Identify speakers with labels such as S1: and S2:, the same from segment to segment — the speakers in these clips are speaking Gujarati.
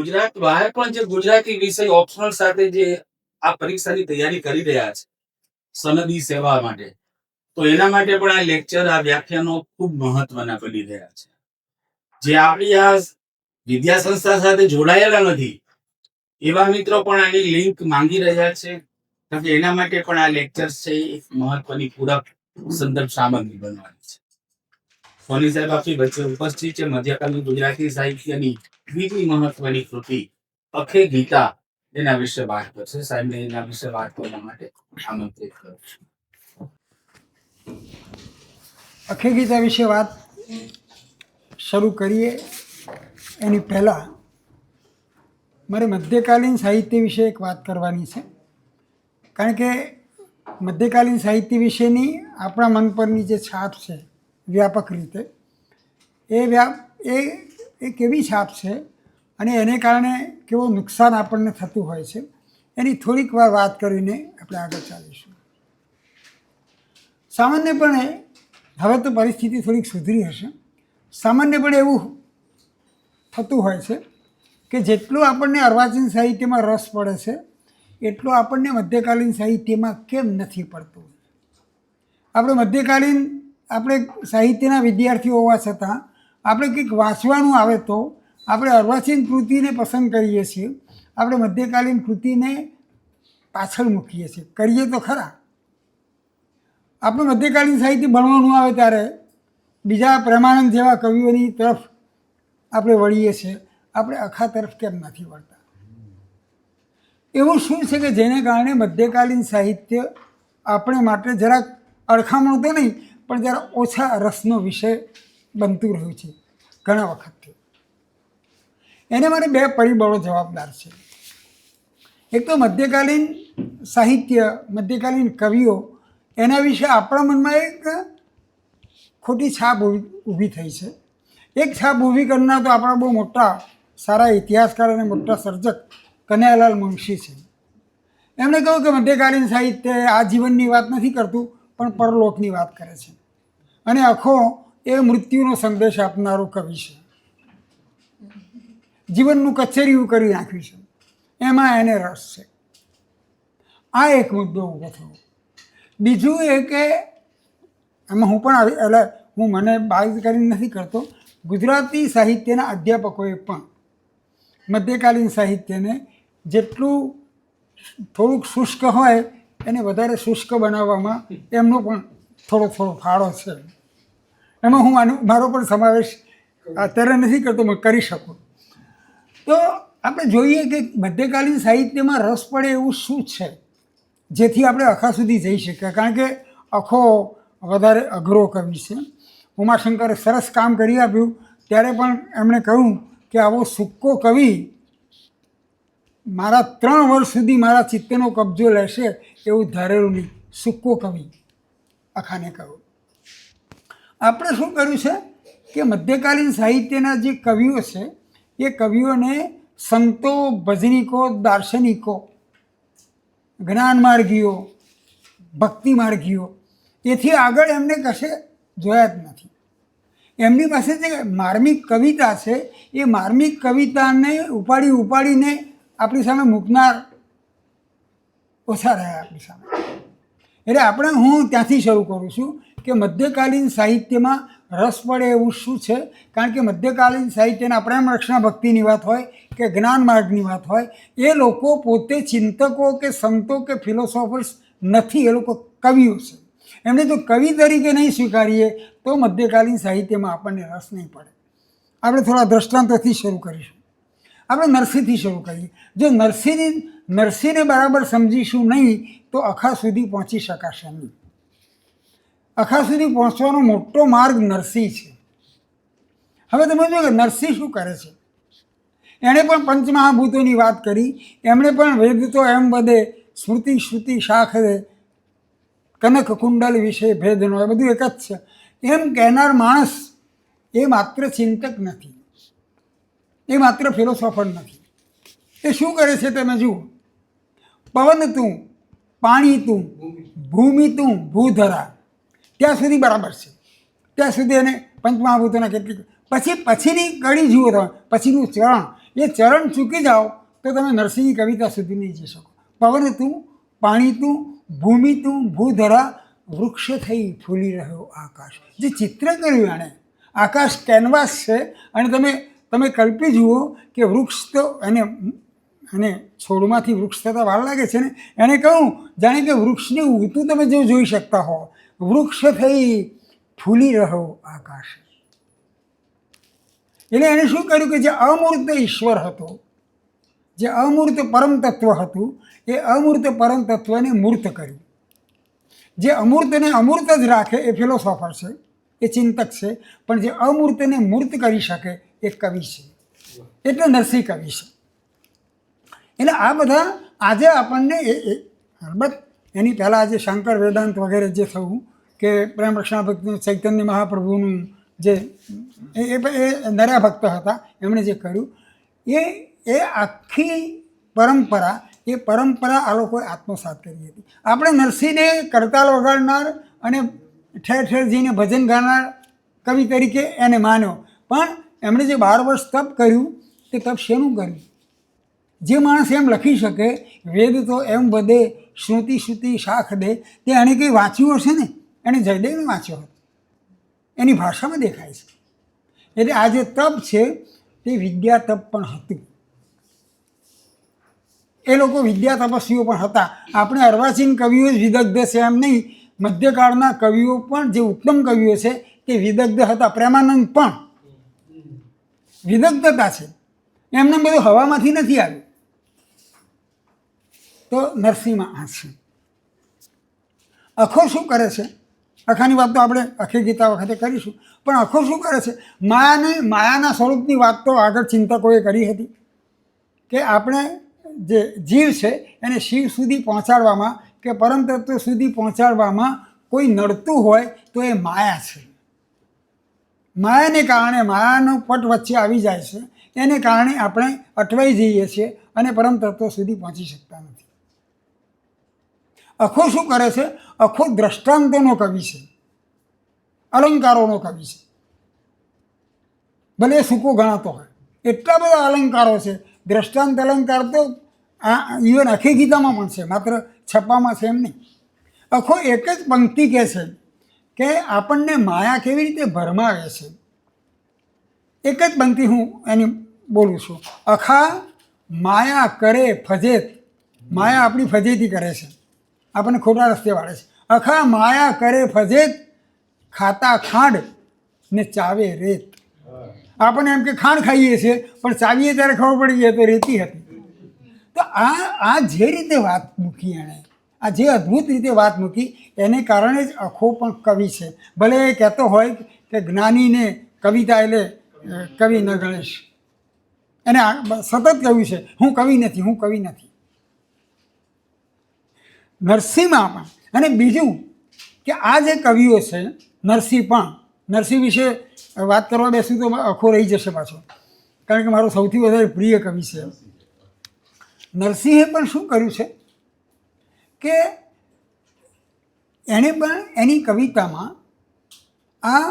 S1: ગુજરાત બહાર પણ જે ગુજરાતી વિષય ઓપ્શનલ સાથે જે આ પરીક્ષાની તૈયારી કરી રહ્યા છે સનદી સેવા માટે, તો એના માટે પણ આ લેક્ચર, આ વ્યાખ્યાનો ખૂબ મહત્વના બની રહ્યા છે. જે આપણી આ વિદ્યા સંસ્થા સાથે જોડાયેલા નથી એવા મિત્રો પણ આની લિંક માંગી રહ્યા છે, કારણ કે એના માટે પણ આ લેક્ચર્સ છે એક મહત્વની પૂરક સંદર્ભ સામગ્રી બનવાની છે. સોની સાહેબ આપની વચ્ચે ઉપસ્થિત છે. મધ્યકાલીન ગુજરાતી સાહિત્યની બીજી મહત્વની કૃતિ અખે ગીતા, એના વિશે વાત કરશે. સાહેબને એના વિશે વાત કરવા માટે આમંત્રિત કરું છું.
S2: અખે ગીતા વિશે વાત શરૂ કરીએ એની પહેલાં મારે મધ્યકાલીન સાહિત્ય વિશે એક વાત કરવાની છે, કારણ કે મધ્યકાલીન સાહિત્ય વિશેની આપણા મન પરની જે છાપ છે વ્યાપક રીતે, એ કેવી છાપ છે અને એને કારણે કેવું નુકસાન આપણને થતું હોય છે, એની થોડીક વાર વાત કરીને આપણે આગળ ચાલીશું. સામાન્યપણે હવે તો પરિસ્થિતિ થોડીક સુધરી હશે. સામાન્યપણે એવું થતું હોય છે કે જેટલું આપણને અર્વાચીન સાહિત્યમાં રસ પડે છે એટલું આપણને મધ્યકાલીન સાહિત્યમાં કેમ નથી પડતું. આપણે સાહિત્યના વિદ્યાર્થીઓ હોવા છતાં આપણે કંઈક વાંચવાનું આવે તો આપણે અર્વાચીન કૃતિને પસંદ કરીએ છીએ, આપણે મધ્યકાલીન કૃતિને પાછળ મૂકીએ છીએ. કરીએ તો ખરા. આપણે મધ્યકાલીન સાહિત્ય ભણવાનું આવે ત્યારે બીજા પ્રેમાનંદ જેવા કવિઓની તરફ આપણે વળીએ છીએ, આપણે અખા તરફ કેમ નથી વળતા? એવું શું છે કે જેને કારણે મધ્યકાલીન સાહિત્ય આપણે માટે જરાક અડખામણું તો નહીં પણ જરા ઓછા રસનો વિષય બનતું રહ્યું છે ઘણા વખતથી? એને માટે બે પરિબળો જવાબદાર છે. એક તો મધ્યકાલીન સાહિત્ય, મધ્યકાલીન કવિઓ, એના વિશે આપણા મનમાં એક ખોટી છાપ ઊભી થઈ છે. એક છાપ ઊભી કરનાર તો આપણા બહુ મોટા સારા ઇતિહાસકાર અને મોટા સર્જક કનૈયાલાલ મુનશી છે. એમણે કહ્યું કે મધ્યકાલીન સાહિત્ય આ જીવનની વાત નથી કરતું પણ પરલોકની વાત કરે છે, અને આખો એ મૃત્યુનો સંદેશ આપનારો કવિ છે. જીવનનું કચેરિયું કરી નાખ્યું છે, એમાં એને રસ છે. આ એક મુદ્દો ઊભો થયો. બીજું એ કે એમાં હું મને બાદ કરીને નથી કરતો, ગુજરાતી સાહિત્યના અધ્યાપકોએ પણ મધ્યકાલીન સાહિત્યને જેટલું થોડુંક શુષ્ક હોય એને વધારે શુષ્ક બનાવવામાં એમનો પણ થોડો ફાળો છે. એમાં હું મારો પણ સમાવેશ અત્યારે નથી કરતો, હું કરી શકું. તો આપણે જોઈએ કે મધ્યકાલીન સાહિત્યમાં રસ પડે એવું શું છે જેથી આપણે અખા સુધી જઈ શકીએ, કારણ કે અખો વધારે અઘરો કવિ છે. ઉમાશંકરે સરસ કામ કરી આપ્યું ત્યારે પણ એમણે કહ્યું કે આવો સૂકો કવિ મારા 3 વર્ષ સુધી મારા ચિત્તનો કબજો લેશે એવું ધારેલું નહીં. સૂકો કવિ અખાને કહ્યું. આપણે શું કર્યું છે કે મધ્યકાલીન સાહિત્યના જે કવિઓ છે એ કવિઓને સંતો, ભજનીકો, દાર્શનિકો, જ્ઞાન માર્ગીઓ, ભક્તિ માર્ગીઓ, એથી આગળ એમને કશે જોયા જ નથી. એમની પાસે જે માર્મિક કવિતા છે એ માર્મિક કવિતાને ઉપાડીને આપણી સામે મૂકનાર ઓછા રહ્યા આપણી સામે. એટલે હું ત્યાંથી શરૂ કરું છું કે મધ્યકાલીન સાહિત્યમાં રસ પડે એવું શું છે, કારણ કે મધ્યકાલીન સાહિત્યના પ્રેમ રક્ષણા ભક્તિની વાત હોય કે જ્ઞાન માર્ગની વાત હોય, એ લોકો પોતે ચિંતકો કે સંતો કે ફિલોસોફર્સ નથી, એ લોકો કવિઓ છે. એમને જો કવિ તરીકે નહીં સ્વીકારીએ તો મધ્યકાલીન સાહિત્યમાં આપણને રસ નહીં પડે. આપણે થોડા દ્રષ્ટાંતોથી શરૂ કરીશું. આપણે નરસિંહથી શરૂ કરીએ. જો નરસિંહને બરાબર સમજીશું નહીં તો અખા સુધી પહોંચી શકાશે નહીં. અખા સુધી પહોંચવાનો મોટો માર્ગ નરસિંહ છે. હવે તમે જો કે નરસિંહ શું કરે છે, એણે પણ પંચમહાભૂતોની વાત કરી, એમણે પણ વેદ તો એમ બધે સ્મૃતિ શ્રુતિ શાખ કનક કુંડલ વિશે ભેદનો, એ બધું એક જ છે એમ કહેનાર માણસ એ માત્ર ચિંતક નથી, એ માત્ર ફિલોસોફર નથી. એ શું કરે છે તમે જુઓ. પવન તું, પાણી તું, ભૂમિ તું, ભૂધરા, ત્યાં સુધી બરાબર છે. ત્યાં સુધી એને પંચમહાભૂતોના કેટલીક, પછીની કડી જુઓ તમે, પછીનું ચરણ એ ચરણ ચૂકી જાઓ તો તમે નરસિંહની કવિતા સુધી નહીં જઈ શકો. પવન તું, પાણી તું, ભૂમિ તું, ભૂધરા, વૃક્ષ થઈ ફૂલી રહ્યો આકાશ. જે ચિત્ર કર્યું એણે, આકાશ કેનવાસ છે અને તમે કલ્પી જુઓ કે વૃક્ષ તો એને છોડમાંથી વૃક્ષ થતાં વાર લાગે છે ને, એણે કહ્યું જાણે કે વૃક્ષને ઉગતું તમે જો જોઈ શકતા હો, વૃક્ષ થઈ ફૂલી રહ્યો આકાશ. એટલે એણે શું કર્યું કે જે અમૂર્ત ઈશ્વર હતો, જે અમૂર્ત પરમ તત્વ હતું, એ અમૂર્ત પરમ તત્વને મૂર્ત કર્યું. જે અમૂર્તને અમૂર્ત જ રાખે એ ફિલોસોફર છે, એ ચિંતક છે, પણ જે અમૂર્તને મૂર્ત કરી શકે એ કવિ છે, એટલે નરસિંહ કવિ છે. એટલે આ બધા આજે આપણને અલબત્ત એની પહેલાં આજે શંકર વેદાંત વગેરે જે થયું કે પ્રેમ રક્ષણા ભક્તિ ચૈતન્ય મહાપ્રભુનું જે એ નર્યા ભક્ત હતા એમણે જે કર્યું એ આખી પરંપરા, એ પરંપરા આ લોકોએ આત્મસાત કરી હતી. આપણે નરસિંહને કરતાલ વગાડનાર અને ઠેર ઠેર જઈને ભજન ગાનાર કવિ તરીકે એને માન્યો, પણ એમણે જે 12 વર્ષ તપ કર્યું તે તપ શેનું કર્યું? જે માણસ એમ લખી શકે વેદ તો એમ વધે, શ્રુતિ શ્રુતિ શાખ દે, તે એણે કંઈ વાંચ્યું હશે ને, એણે જયદેવને વાંચ્યો હતો, એની ભાષામાં દેખાય છે. એટલે આ જે તપ છે તે વિદ્યા તપ પણ હતું. એ લોકો વિદ્યા તપસ્વીઓ પણ હતા. આપણે અર્વાચીન કવિઓ જ વિદગ્ધ છે એમ નહીં, મધ્યકાળના કવિઓ પણ જે ઉત્તમ કવિઓ છે તે વિદગ્ધ હતા. પ્રેમાનંદ પણ વિદગ્ધતા છે, એમને બધું હવામાંથી નથી આવ્યું. તો નરસિંહમાં આ છે. અખો શું કરે છે? અખાની વાત તો આપણે અખી ગીતા વખતે કરીશું, પણ અખો શું કરે છે? માયાના સ્વરૂપની વાત તો આગળ ચિંતકોએ કરી હતી કે આપણે જે જીવ છે એને શિવ સુધી પહોંચાડવામાં કે પરમ તત્વ સુધી પહોંચાડવામાં કોઈ નડતું હોય તો એ માયા છે. માયાને કારણે, માયાનો પટ વચ્ચે આવી જાય છે, એને કારણે આપણે અટવાઈ જઈએ છીએ અને પરમ તત્વ સુધી પહોંચી શકતા નથી. અખો શું કરે છે? અખો દ્રષ્ટાંતોનો કવિ છે, અલંકારોનો કવિ છે. ભલે એ સૂકો ગણાતો હોય, એટલા બધા અલંકારો છે. દ્રષ્ટાંત અલંકાર તો ઇવન આખી ગીતામાં પણ છે, માત્ર છપ્પામાં છે એમ નહીં. અખો એક જ પંક્તિ કહે છે કે આપણને માયા કેવી રીતે ભરમાવે છે. એક જ પંક્તિ હું એની બોલું છું. અખા માયા કરે ફજેત, માયા આપણી ફજેતી કરે છે, આપણને ખોટા રસ્તે વાળે છે. અખા માયા કરે ફજેત, ખાતા ખાંડ ને ચાવે રેત. આપણને એમ કે ખાંડ ખાઈએ છીએ, પણ ચાવીએ ત્યારે ખબર પડી જાય તો રેતી હતી. તો આ જે રીતે વાત મૂકી એણે, આ જે અદ્ભુત રીતે વાત મૂકી, એને કારણે જ અખો પણ કવિ છે. ભલે એ કહેતો હોય કે જ્ઞાનીને કવિતા એટલે કવિ ન ગણેશ, એને સતત કહ્યું છે હું કવિ નથી, હું કવિ નથી. નરસિંહમાં પણ. અને બીજું કે આ જે કવિઓ છે, નરસિંહ પણ, નરસિંહ વિશે વાત કરવા બેસું તો અખો રહી જશે પાછો, કારણ કે મારો સૌથી વધારે પ્રિય કવિ છે. નરસિંહે પણ શું કર્યું છે કે એણે પણ એની કવિતામાં આ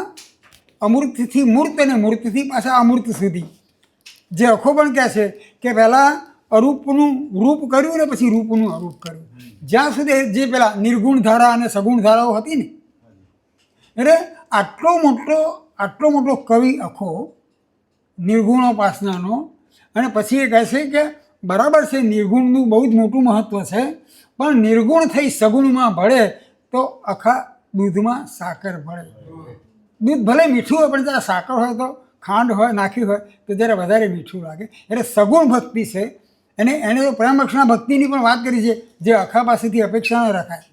S2: અમૂર્તથી મૂર્ત અને મૂર્તથી પાછા અમૂર્ત સુધી, જે અખો પણ કહે છે કે પહેલાં અરૂપનું રૂપ કર્યું ને પછી રૂપનું અરૂપ કર્યું. જ્યાં સુધી જે પેલા નિર્ગુણ ધારા અને સગુણ ધારાઓ હતી ને, એટલે આટલો મોટો કવિ અખો નિર્ગુણોપાસનાનો. અને પછી એ કહે છે કે બરાબર છે, નિર્ગુણનું બહુ જ મોટું મહત્ત્વ છે, પણ નિર્ગુણ થઈ સગુણમાં ભળે તો આખા દૂધમાં સાકર ભળે. દૂધ ભલે મીઠું હોય, પણ જરા સાકર હોય તો, ખાંડ હોય નાખી હોય તો જરા વધારે મીઠું લાગે. એટલે સગુણ ભક્તિ છે. અને એણે તો પ્રેમ રક્ષણા ભક્તિની પણ વાત કરી છે, જે અખા પાસેથી અપેક્ષા ન રખાય.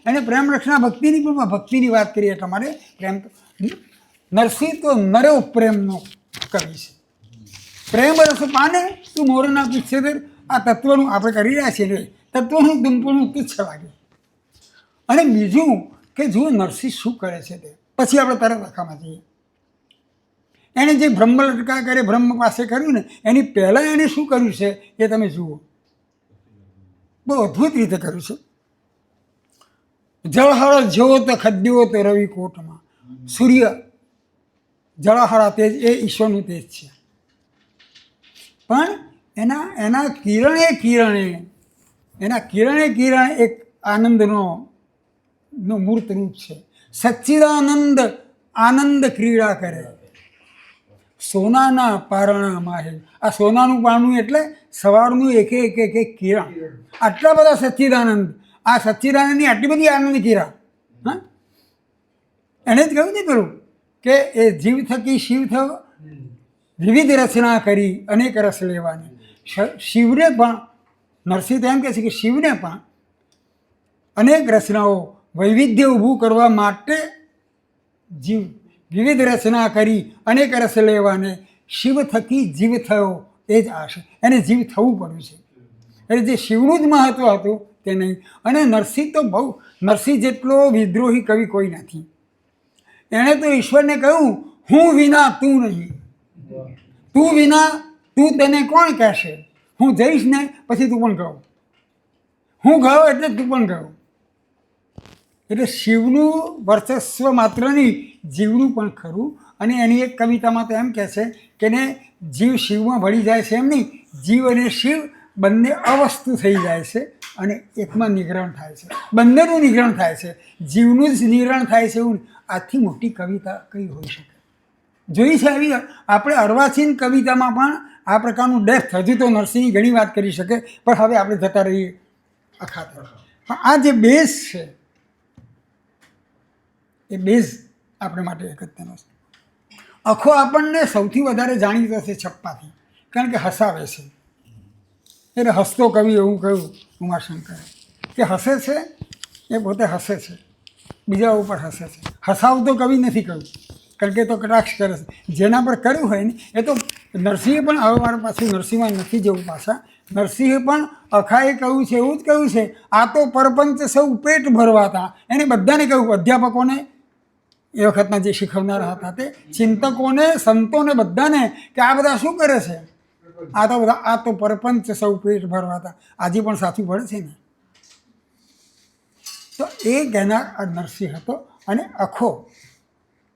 S2: એને પ્રેમ રક્ષણા ભક્તિની પણ ભક્તિની વાત કરી. એટલા માટે પ્રેમ નરસિંહ તો નરો પ્રેમનો કવિ છે. પ્રેમ રસ પાને તું મોરના પીછેદર. આ તત્વનું આપણે કરી રહ્યા છીએ, તત્વનું દુંપણું તુચ્છ લાગે. અને બીજું કે જુઓ નરસિંહ શું કરે છે તે, પછી આપણે તરત અખામાં જઈએ. એણે જે બ્રહ્મ લટકા કરે, બ્રહ્મ પાસે કર્યું ને, એની પહેલાં એણે શું કર્યું છે એ તમે જુઓ. બહુ અદ્ભુત રીતે કર્યું છે. જળહળ જ્યોત ખદ્યો તો રવિકોટમાં. સૂર્ય જળહળા તેજ એ ઈશ્વરનું તેજ છે. પણ એના કિરણે એક આનંદનો મૂર્ત રૂપ છે. સચ્ચિદાનંદ આનંદ ક્રીડા કરે, સોનાના પારણા માહે. આ સોનાનું પારણું એટલે સવારનું એક કિરણ. આટલા બધા સચ્ચિદાનંદ, આ સચ્ચિદાનંદની આટલી બધી આનંદ કિરા. હા, એણે જ કહ્યું ને પેલું કે એ જીવ થકી શિવ થયો, વિવિધ રચના કરી અનેક રસ લેવાની. શિવને પણ નરસિંહ એમ કહે છે કે શિવને પણ અનેક રચનાઓ, વૈવિધ્ય ઊભું કરવા માટે જીવ વિવિધ રચના કરી અનેક રસ લેવાને શિવ થકી જીવ થયો, એ જ આ છે. એને જીવ થવું પડ્યું છે. એટલે જે શિવનું જ મહત્વ હતું તે નહીં. અને નરસિંહ તો બહુ, નરસિંહ જેટલો વિદ્રોહી કવિ કોઈ નથી. એણે તો ઈશ્વરને કહ્યું, હું વિના તું નહીં, તું વિના તું તેને કોણ કહેશે? હું જઈશ ને પછી તું પણ ગયો, હું ગયો એટલે તું પણ ગયો. એટલે શિવનું વર્ચસ્વ માત્ર નહીં, જીવનું પણ ખરું. અને એની એક કવિતામાં તો એમ કહે છે કે ને જીવ શિવમાં ભળી જાય છે, એમ નહીં, જીવ અને શિવ બંને અવસ્તુ થઈ જાય છે અને એકમાં નિગ્રહણ થાય છે. બંનેનું નિગ્રહણ થાય છે, જીવનું જ નિગ્રહણ થાય છે. એવું આથી મોટી કવિતા કઈ હોઈ શકે? જોઈ છે આવી આપણે અર્વાચીન કવિતામાં પણ આ પ્રકારનું ડેપ્થ. હજુ તો નરસિંહની ઘણી વાત કરી શકે, પણ હવે આપણે જતા રહીએ અખાતર. પણ આ જે બેઝ છે, એ બેઝ આપણે માટે અગત્યનો છે. અખો આપણને સૌથી વધારે જાણીતો છે છપ્પાથી, કારણ કે હસાવે છે. એટલે હસતો કવિ એવું કહ્યું ઉમાશંકરે કે હસે છે, એ પોતે હસે છે, બીજા ઉપર હસે છે. હસાવતો કવિ નથી કહ્યું, કારણ કે તો કટાક્ષ કરે છે. જેના પર કર્યું હોય ને એ તો નરસિંહે પણ, હવે મારા પાછું નરસિંહમાં નથી જવું પાછા, નરસિંહે પણ અખાએ કહ્યું છે, એવું જ કહ્યું છે, આ તો પરપંચ સૌ પેટ ભરવાતા. એને બધાને કહ્યું, અધ્યાપકોને, એ વખતના જે શીખવનારા હતા તે, ચિંતકોને, સંતોને, બધાને, કે આ બધા શું કરે છે? આ તો પરપંચ સૌ પેટ ભરવાતા. આજે પણ સાચું પડે છે ને. તો એ કહેનાર નરસિંહ હતો. અને અખો,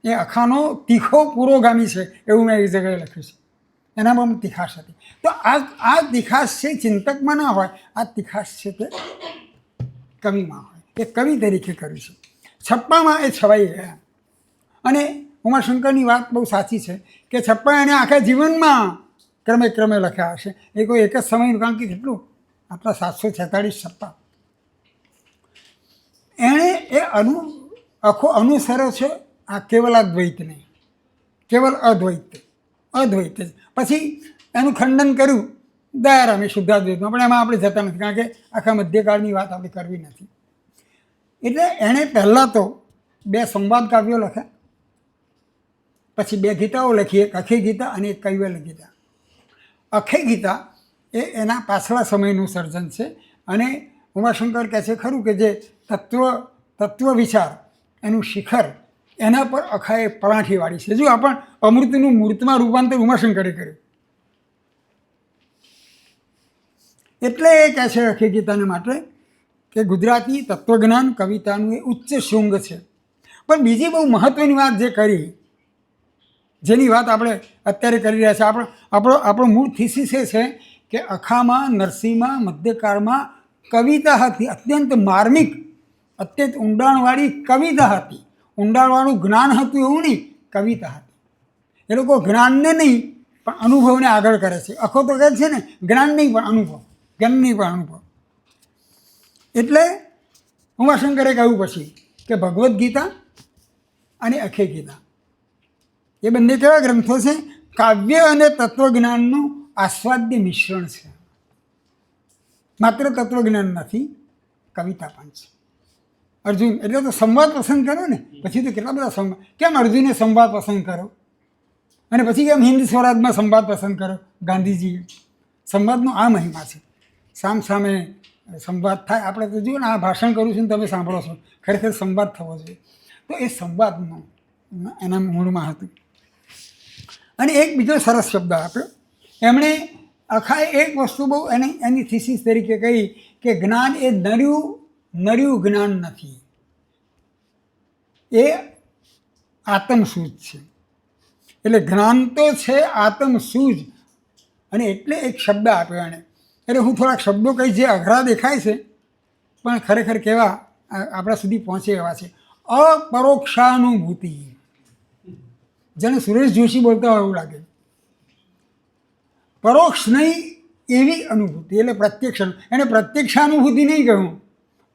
S2: એ અખાનો તીખો પુરોગામી છે, એવું મેં એક જગ્યાએ લખ્યું છે. એનામાં તીખાશ હતી. તો આ તીખાશ છે ચિંતકમાં ના હોય, આ તીખાશ છે તે કવિમાં હોય. એ કવિ તરીકે કર્યું છે. છપ્પામાં એ છવાઈ ગયા. અને ઉમાશંકરની વાત બહુ સાચી છે કે છપ્પા એને આખા જીવનમાં ક્રમે લખ્યા હશે. એ કોઈ એક જ સમયનું, કારણ કે કેટલું આપણા 746 છપ્પા. એણે એ આખો અનુસર્યો છે આ કેવલાદ્વૈતને, કેવલ અદ્વૈત જ. પછી એનું ખંડન કર્યું દયારામે શુદ્ધાદ્વૈતમાં, પણ એમાં આપણે જતા નથી, કારણ કે આખા મધ્યકાળની વાત આપણે કરવી નથી. એટલે એણે પહેલાં તો 2 સંવાદ કાવ્યો લખ્યા, પછી 2 ગીતાઓ લખી, એક અખે ગીતા અને એક કૈવલ્ય ગીતા. અખે ગીતા એ એના પાછલા સમયનું સર્જન છે. અને ઉમાશંકર કહે છે ખરું કે જે તત્વ વિચાર, એનું શિખર, એના પર અખાએ પરાઠી વાળી છે. જો આપણ અમૃતનું મૂર્તમાં રૂપાંતર ઉમાશંકરે કર્યું. એટલે એ કહે છે અખે ગીતાને માટે કે ગુજરાતી તત્વજ્ઞાન કવિતાનું એ ઉચ્ચ શૃંગ છે. પણ બીજી બહુ મહત્ત્વની વાત જે કરી, જેની વાત આપણે અત્યારે કરી રહ્યા છીએ, આપણો મૂળ થીસીસ એ છે કે અખામાં, નરસિંહમાં, મધ્યકાળમાં કવિતા હતી, અત્યંત માર્મિક, અત્યંત ઊંડાણવાળી કવિતા હતી. ઊંડાણવાળું જ્ઞાન હતું એવું નહીં, કવિતા હતી. એ લોકો જ્ઞાનને નહીં પણ અનુભવને આગળ કરે છે. અખો તો કહે છે ને જ્ઞાન નહીં પણ અનુભવ, જ્ઞાન નહીં પણ અનુભવ. એટલે ઉમાશંકરે કહ્યું પછી કે ભગવદ્ ગીતા અને અખે ગીતા એ બંને કેવા ગ્રંથો છે? કાવ્ય અને તત્વજ્ઞાનનું આસ્વાદ્ય મિશ્રણ છે. માત્ર તત્વજ્ઞાન નથી, કવિતા પણ છે. અર્જુન એટલે તો સંવાદ પસંદ કરો ને, પછી તો કેટલા બધા સંવાદ. કેમ અર્જુને સંવાદ પસંદ કર્યો? અને પછી કેમ હિન્દ સ્વરાજમાં સંવાદ પસંદ કર્યો ગાંધીજીએ? સંવાદનો આ મહિમા છે. સામે સંવાદ થાય. આપણે તો જુઓ ને, આ ભાષણ કરું છું ને તમે સાંભળો છો, ખરેખર સંવાદ થવો જોઈએ. તો એ સંવાદનો એના મૂળમાં હતું. અને એક બીજો સરસ શબ્દ આપ્યો એમણે. અખાએ એક વસ્તુ બહુ એની થીસીસ તરીકે કહી કે જ્ઞાન એ નર્યું જ્ઞાન નથી, એ આત્મસૂઝ છે. એટલે જ્ઞાન તો છે આત્મસૂઝ, અને એટલે એક શબ્દ આપ્યો એણે. એટલે હું થોડાક શબ્દો કહીશ જે અઘરા દેખાય છે પણ ખરેખર કેવા આપણા સુધી પહોંચે એવા છે. અપરોક્ષાનુભૂતિ, જેને સુરેશ જોશી બોલતા હોય એવું લાગે. પરોક્ષ નહીં એવી અનુભૂતિ એટલે પ્રત્યક્ષ. એને પ્રત્યક્ષાનુભૂતિ નહીં કહ્યું,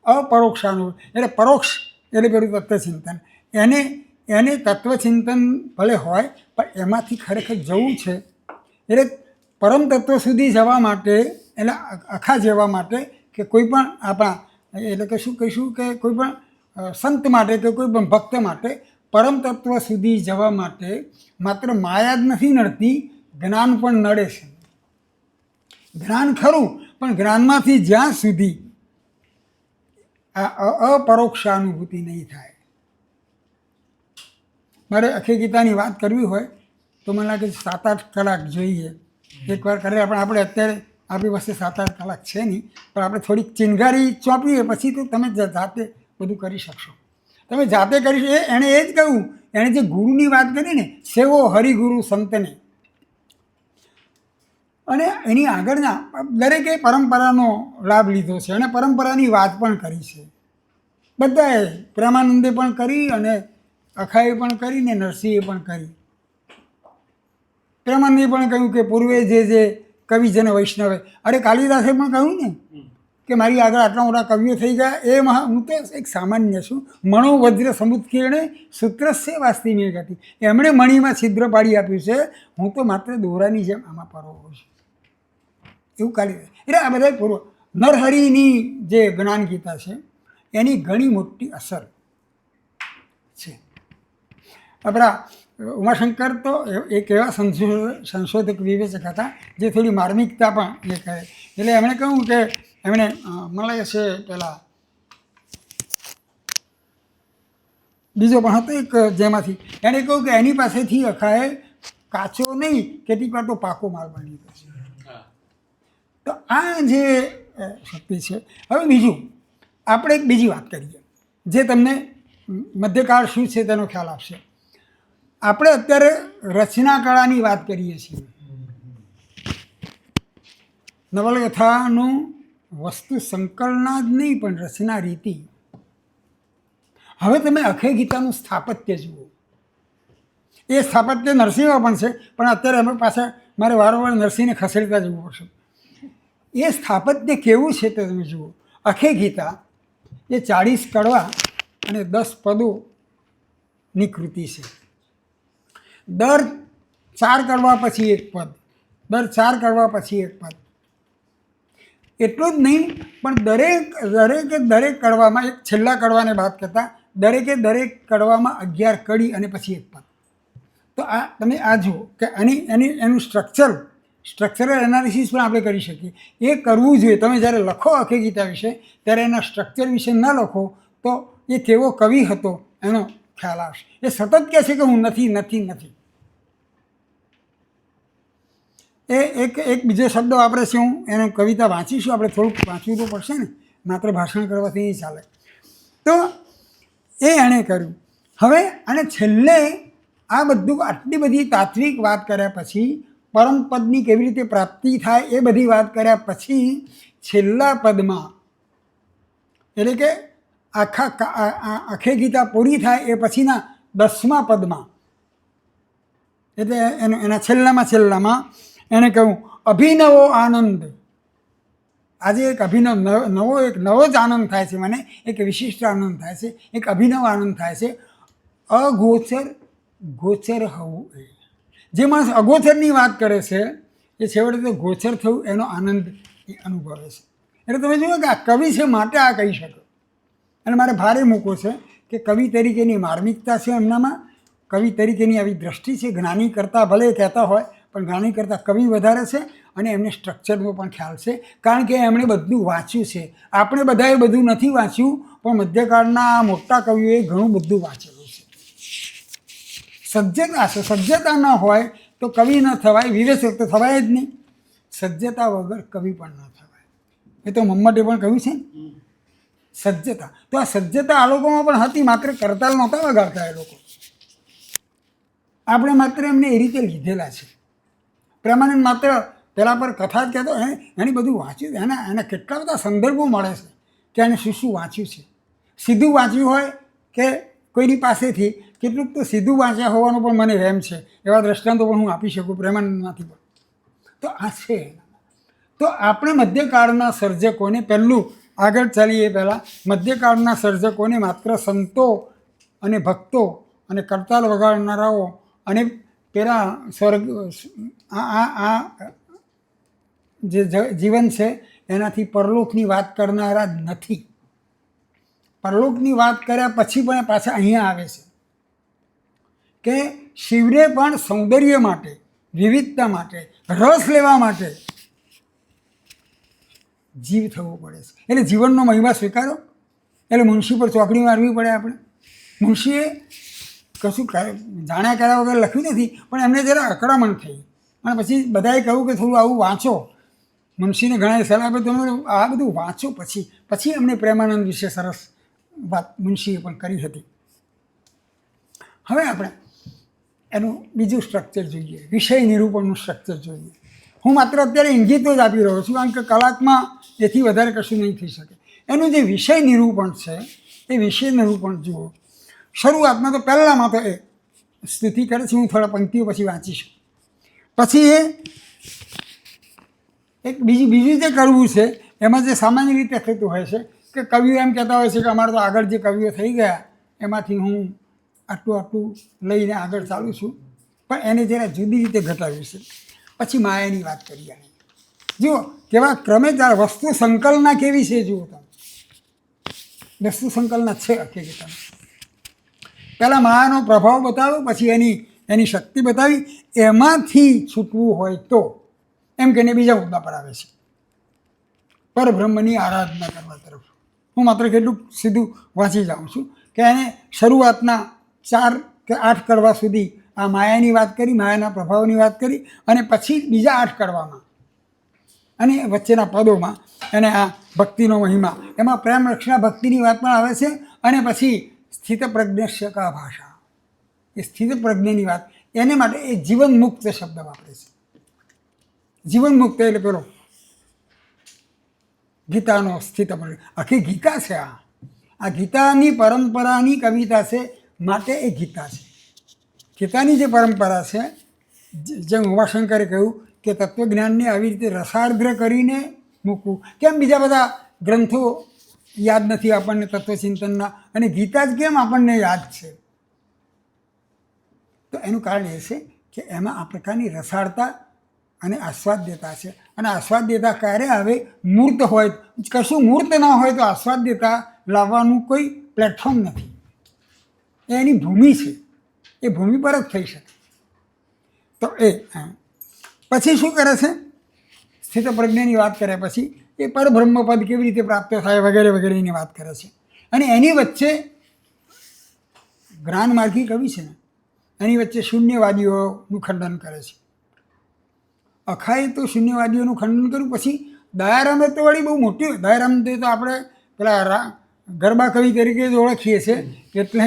S2: અપરોક્ષાનુભૂતિ. એટલે પરોક્ષ એટલે પેલું તત્વચિંતન. એને તત્વચિંતન ભલે હોય પણ એમાંથી ખરેખર જવું છે. એટલે પરમ તત્વ સુધી જવા માટે, એટલે આખા જવા માટે કે કોઈ પણ આપણા એટલે કે શું કહીશું કે કોઈ પણ સંત માટે કે કોઈ પણ ભક્ત માટે પરમ તત્વ સુધી જવા માટે માત્ર માયા જ નથી નડતી, જ્ઞાન પણ નડે છે. જ્ઞાન ખરું પણ જ્ઞાનમાંથી જ્યાં સુધી આ અપરોક્ષાનુભૂતિ નહીં થાય. મારે અખી ગીતાની વાત કરવી હોય તો મને લાગે 7-8 કલાક જોઈએ. એકવાર કરે પણ આપણે અત્યારે આપણી પાસે 7-8 કલાક છે નહીં, પણ આપણે થોડીક ચિનગારી ચોંપીએ પછી તો તમે જાતે બધું કરી શકશો. તમે જાતે કરી એણે એ જ કહ્યું. એણે જે ગુરુની વાત કરી ને, સેવો હરિગુરુ સંતને, અને એની આગળના દરેકે પરંપરાનો લાભ લીધો છે અને પરંપરાની વાત પણ કરી છે. બધાએ પ્રેમાનંદે પણ કરી અને અખાએ પણ કરી ને નરસિંહે પણ કરી. પ્રેમાનંદે પણ કહ્યું કે પૂર્વે જે કવિજન વૈષ્ણવે, અરે કાલિદાસે પણ કહ્યું ને કે મારી આગળ આટલા મોટા કવિઓ થઈ ગયા. હું તો એક સામાન્ય છું. મણો વજ્ર સમુત્કીર્ણે સૂત્રસ્ય વાસ્તી મેં ગતિ. એમણે મણીમાં છિદ્ર પાડી આપ્યું છે, હું તો માત્ર દોરાની જેમ આમાં પરોવું છું. એવું કાલિદાસ. એટલે આ બધા પૂર્વ નરહરિની જે જ્ઞાન ગીતા છે એની ઘણી મોટી અસર છે. આપણા ઉમાશંકર તો એક એવા સંશોધક વિવેચક હતા જે થોડી માર્મિકતા પણ એ કહે. એટલે એમણે કહ્યું કે એમણે મળે છે પેલા બીજો પણ હતો એક જેમાંથી એણે કહ્યું કે એની પાસેથી અખાએ કાચો નહીં કેટલીક વાર તો પાકો માલ બની લીધો છે. તો આ જે શક્તિ છે. હવે બીજું આપણે એક બીજી વાત કરીએ જે તમને મધ્યકાળ શું છે તેનો ખ્યાલ આપશે. આપણે અત્યારે રચના કળાની વાત કરીએ છીએ. નવલકથાનું વસ્તુ સંકલના જ નહીં પણ રચના રીતિ. હવે તમે અખે ગીતાનું સ્થાપત્ય જુઓ. એ સ્થાપત્ય નરસિંહમાં પણ છે, પણ અત્યારે અમે પાછા મારે વારંવાર નરસિંહને ખસેડતા જવું પડશે. એ સ્થાપત્ય કેવું છે તે તમે જુઓ. અખે ગીતા એ 40 કડવા અને 10 પદોની કૃતિ છે. દર 4 કડવા પછી એક પદ, દર 4 કડવા પછી એક પદ. એટલું જ નહીં પણ દરેક કડવામાં, એક છેલ્લા કડવાને બાદ કરતાં દરેક કડવામાં 11 કડી અને પછી એક પદ. તો આ તમે આ જુઓ કે એનું સ્ટ્રક્ચરલ એનાલિસિસ પણ આપણે કરી શકીએ. એ કરવું જોઈએ. તમે જ્યારે લખો અખે ગીતા વિશે ત્યારે એના સ્ટ્રક્ચર વિશે ન લખો તો એ કેવો કવિ હતો એનો ખ્યાલ આવશે. એ સતત કહે છે કે હું નથી. એ એક બીજો શબ્દ વાપરે છે, હું એનું કવિતા વાંચીશું. આપણે થોડુંક વાંચવું તો પડશે ને, માત્ર ભાષણ કરવાથી નહીં ચાલે. તો એ એણે કર્યું. હવે અને છેલ્લે આ બધું આટલી બધી તાત્વિક વાત કર્યા પછી, પરમપદની કેવી રીતે પ્રાપ્તિ થાય એ બધી વાત કર્યા પછી છેલ્લા પદમાં, એટલે કે આખે ગીતા પૂરી થાય એ પછીના 10મા પદમાં, એટલે એના છેલ્લામાં એણે કહ્યું અભિનવો આનંદ. આજે એક નવો જ આનંદ થાય છે મને. એક વિશિષ્ટ આનંદ થાય છે, એક અભિનવ આનંદ થાય છે. ગોચર હોવું. જે માણસ અગોચરની વાત કરે છે એ છેવટે તો ગોચર થયું એનો આનંદ એ અનુભવે છે. એટલે તમે જુઓ કે આ કવિ છે માટે આ કહી શકો. અને મારે ભારે મૂકો છે કે કવિ તરીકેની માર્મિકતા છે એમનામાં, કવિ તરીકેની આવી દ્રષ્ટિ છે. જ્ઞાની કરતાં ભલે કહેતા હોય પણ જ્ઞાની કરતાં કવિ વધારે છે અને એમને સ્ટ્રક્ચરનો પણ ખ્યાલ છે, કારણ કે એમણે બધું વાંચ્યું છે. આપણે બધાએ બધું નથી વાંચ્યું પણ મધ્યકાળના મોટા કવિઓએ ઘણું બધું વાંચેલું છે. સજ્જતા ન હોય તો કવિ ન થવાય, વિવેચક તો થવાય જ નહીં. સજ્જતા વગર કવિ પણ ન થવાય. એ તો મમ્મટે પણ કહ્યું છે ને, સજ્જતા. તો આ સજ્જતા આ લોકોમાં પણ હતી, માત્ર કરતાલ નહોતા વગાડતા એ લોકો. આપણે માત્ર એમને એ રીતે લીધેલા છે. પ્રેમાનંદ માત્ર પેલા પર કથા જ કહેતો એની બધું વાંચ્યું એના કેટલા બધા સંદર્ભો મળે છે કે એને શું શું વાંચ્યું છે. સીધું વાંચ્યું હોય કે કોઈની પાસેથી કેટલુંક તો સીધું વાંચ્યા હોવાનો પણ મને વહેમ છે. એવા દ્રષ્ટાંતો પણ હું આપી શકું પ્રેમાનંદમાંથી પણ. તો આ છે. તો આપણે મધ્યકાળના સર્જકોને પહેલું આગળ ચાલીએ પહેલાં મધ્યકાળના સર્જકોને માત્ર સંતો અને ભક્તો અને કરતાલ વગાડનારાઓ અને પેલા સ્વર્ગ આ જે જીવન છે એનાથી પરલોકની વાત કરનારા જ નથી. પરલોકની વાત કર્યા પછી પણ પાછા અહીંયા આવે છે કે શિવને પણ સૌંદર્ય માટે, વિવિધતા માટે, રસ લેવા માટે જીવ થવો પડે છે. એટલે જીવનનો મહિમા સ્વીકારો. એટલે મુનશી પર ચોકડી મારવી પડે આપણે. મુનશીએ કશું જાણ્યા કર્યા વગર લખ્યું નથી, પણ એમને જરા અકળામણ થઈ અને પછી બધાએ કહ્યું કે થોડું આવું વાંચો. મુનશીને ઘણા સલાહ આપે તમે આ બધું વાંચો. પછી એમને પ્રેમાનંદ વિશે સરસ વાત મુનશીએ પણ કરી હતી. હવે આપણે એનું બીજું સ્ટ્રક્ચર જોઈએ, વિષય નિરૂપણનું સ્ટ્રક્ચર જોઈએ. હું માત્ર અત્યારે ઇંગિતો જ આપી રહ્યો છું, કારણ કે કલાકમાં એથી વધારે કશું નહીં થઈ શકે. એનું જે વિષય નિરૂપણ છે એ વિષય નિરૂપણ જુઓ. શરૂઆતમાં તો પહેલાંમાં તો એ સ્તુતિ કરે છે, હું થોડા પંક્તિઓ પછી વાંચીશ. પછી એ એક બીજું જે કરવું છે એમાં જે સામાન્ય રીતે થતું હોય છે કે કવિઓ એમ કહેતા હોય છે કે અમારે તો આગળ જે કવિઓ થઈ ગયા એમાંથી હું આટલું લઈને આગળ ચાલું છું, પણ એને જરા જુદી રીતે ઘટાડ્યું છે. પછી માયાની વાત કરી. આની જુઓ કેવા ક્રમે ત્યારે વસ્તુ સંકલના કેવી છે જુઓ તમે. વસ્તુ સંકલના છે હકીકતમાં. પહેલાં માયાનો પ્રભાવ બતાવ્યો, પછી એની શક્તિ બતાવી. એમાંથી છૂટવું હોય તો એમ કહીને બીજા મુદ્દા પર આવે છે, પરબ્રહ્મની આરાધના કરવા તરફ. હું માત્ર કેટલું સીધું વાંચી જાઉં છું કે એને શરૂઆતના 4 કે 8 કડવા સુધી આ માયાની વાત કરી, માયાના પ્રભાવની વાત કરી, અને પછી બીજા 8 કડવામાં અને વચ્ચેના પદોમાં એને આ ભક્તિનો મહિમા, એમાં પ્રેમ રક્ષણા ભક્તિની વાત પણ આવે છે. અને પછી સ્થિત પ્રજ્ઞસ્ય કા ભાષા, એ સ્થિત પ્રજ્ઞની વાત, એને માટે એ જીવન મુક્ત શબ્દ વાપરે છે. જીવન મુક્ત એટલે પેલો ગીતાનો સ્થિત પ્રજ્ઞ. આખી ગીતા છે આ ગીતાની પરંપરાની કવિતા છે, માટે એ ગીતા છે. ગીતાની જે પરંપરા છે, જેમ ઉમાશંકરે કહ્યું કે તત્વજ્ઞાનને આવી રીતે રસાર્દ્ર કરીને મૂકવું. કેમ બીજા બધા ગ્રંથો યાદ નથી આપણને તત્વચિંતનના, અને ગીતા જ કેમ આપણને યાદ છે? તો એનું કારણ એ છે કે એમાં આ પ્રકારની રસાળતા અને આસ્વાદ્યતા છે. અને આસ્વાદ્યતા ક્યારે આવે? મૂર્ત હોય. કશું મૂર્ત ના હોય તો આસ્વાદ્યતા લાવવાનું કોઈ પ્લેટફોર્મ નથી. એ એની ભૂમિ છે, એ ભૂમિ પર જ થઈ શકે. તો એ પછી શું કરે છે? સ્થિત પ્રજ્ઞની વાત કર્યા પછી એ પરબ્રહ્મપદ કેવી રીતે પ્રાપ્ત થાય વગેરે વગેરેની વાત કરે છે. અને એની વચ્ચે જ્ઞાનમાર્ગી કવિ છે ને, એની વચ્ચે શૂન્યવાદીઓનું ખંડન કરે છે. અખાએ તો શૂન્યવાદીઓનું ખંડન કર્યું. પછી દયારામે તો વળી બહુ મોટી, દયારામ તો આપણે પેલા ગરબા કવિ તરીકે જ ઓળખીએ છીએ, એટલે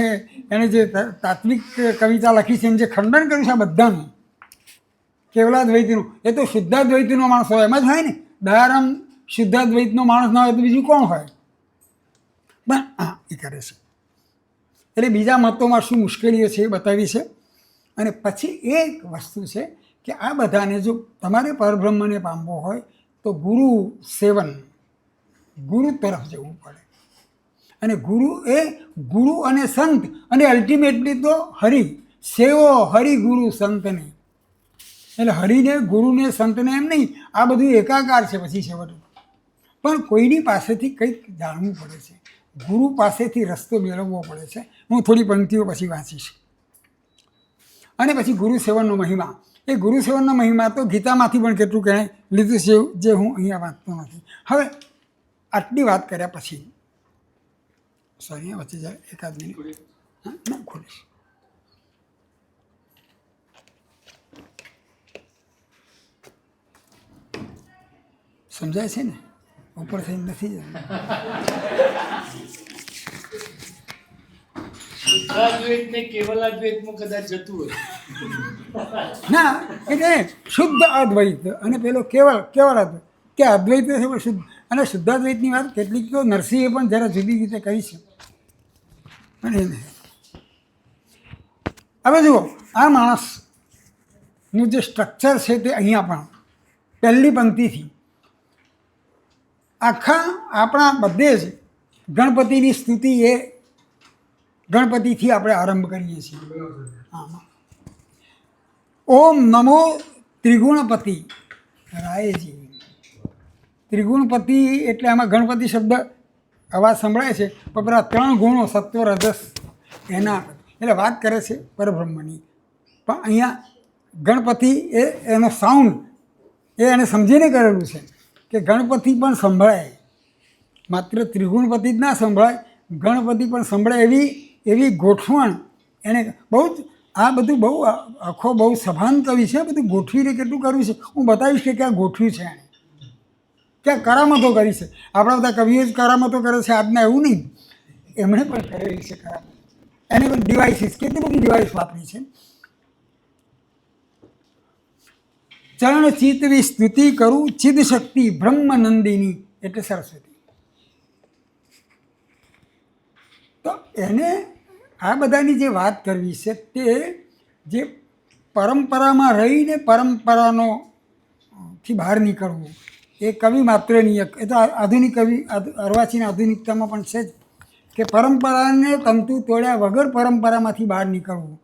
S2: એણે જે તાત્વિક કવિતા લખી છે, એમ જે ખંડન કર્યું છે આ બધાનું, કેવલાદ્વૈતનું. એ તો શુદ્ધાદ્વૈતનો માણસ હોય એમ જ હોય ને. દયારામ શુદ્ધાદ્વૈતનો માણસ ના હોય તો બીજું કોણ હોય? પણ હા, એ કરે છે. એટલે બીજા મતોમાં શું મુશ્કેલીઓ છે એ બતાવી છે. અને પછી એક વસ્તુ છે કે આ બધાને જો તમારે પરબ્રહ્મને પામવો હોય તો ગુરુ સેવન, ગુરુ તરફ જવું પડે. અને ગુરુ અને સંત, અને અલ્ટિમેટલી તો હરિ. સેવો હરિ ગુરુ સંતને. એટલે હરિને, ગુરુને, સંતને એમ નહીં, આ બધું એકાકાર છે. પછી છેવટે પણ કોઈની પાસેથી કંઈક જાણવું પડે છે, ગુરુ પાસેથી રસ્તો મેળવવો પડે છે. હું થોડી પંક્તિઓ પછી વાંચીશ. અને પછી ગુરુ સેવનનો મહિમા. એ ગુરુ સેવનનો મહિમા તો ગીતામાંથી પણ કેટલું એણે લીધું છે, જે હું અહીંયા વાંચતો નથી. હવે આટલી વાત કર્યા પછી, સોરી વચ્ચે જાય એકાદ મિનિટ, ના ખોલીશ. સમજાય છે ને? ઉપર થઈને નથી જતું.
S3: શુદ્ધાદ્વૈત ને કેવલાદ્વૈતમાં કદાચ જતું હોય.
S2: ના એટલે શુદ્ધ અદ્વૈત અને પેલો કેવળ અદ્વૈત કે અદ્વૈત છે પણ શુદ્ધ અને શુદ્ધાદ્વૈતની વાત કેટલીક તો નરસિંહે પણ જરા જુદી રીતે કરી છે પણ એ નહીં. હવે જુઓ આ માણસનું જે સ્ટ્રક્ચર છે તે અહીંયા પણ પહેલી પંક્તિથી આખા આપણા બધે જ ગણપતિની સ્તુતિ એ ગણપતિથી આપણે આરંભ કરીએ છીએ. હા, ઓમ નમો ત્રિગુણપતિ રાયજી. ત્રિગુણપતિ એટલે આમાં ગણપતિ શબ્દ અવાજ સંભળાય છે પણ પેલા 3 ગુણો સત્વ રજસ એના એટલે વાત કરે છે પરબ્રહ્મની. પણ અહીંયા ગણપતિ એ એનો સાઉન્ડ એ એને સમજીને કરેલું છે કે ગણપતિ પણ સંભળાય, માત્ર ત્રિગુણપતિ જ ના સંભળાય, ગણપતિ પણ સંભળાય એવી ગોઠવણ એને બહુ જ આ બધું બહુ આખો બહુ સભાન કવિ છે. બધું ગોઠવીને કેટલું કરવું છે હું બતાવીશ કે ક્યાં ગોઠવ્યું છે એણે, ક્યાં કરામતો કરી છે. આપણા બધા કવિઓ જ કરામતો કરે છે આજના, એવું નહીં, એમણે પણ કરેલી છે કરામત. એને પણ ડિવાઇસીસ કેટલી બધી ડિવાઇસ વાપરી છે. ચરણ ચિત્તવી સ્તુતિ કરું ચિદ શક્તિ બ્રહ્મનંદિની એટલે સરસ્વતી. તો એને આ બધાની જે વાત કરવી છે તે જે પરંપરામાં રહીને પરંપરાનો થી બહાર નીકળવું એ કવિ માત્રની એ તો આધુનિક કવિ અર્વાચીન આધુનિકતામાં પણ છે જ કે પરંપરાને તંતુ તોડ્યા વગર પરંપરામાંથી બહાર નીકળવું.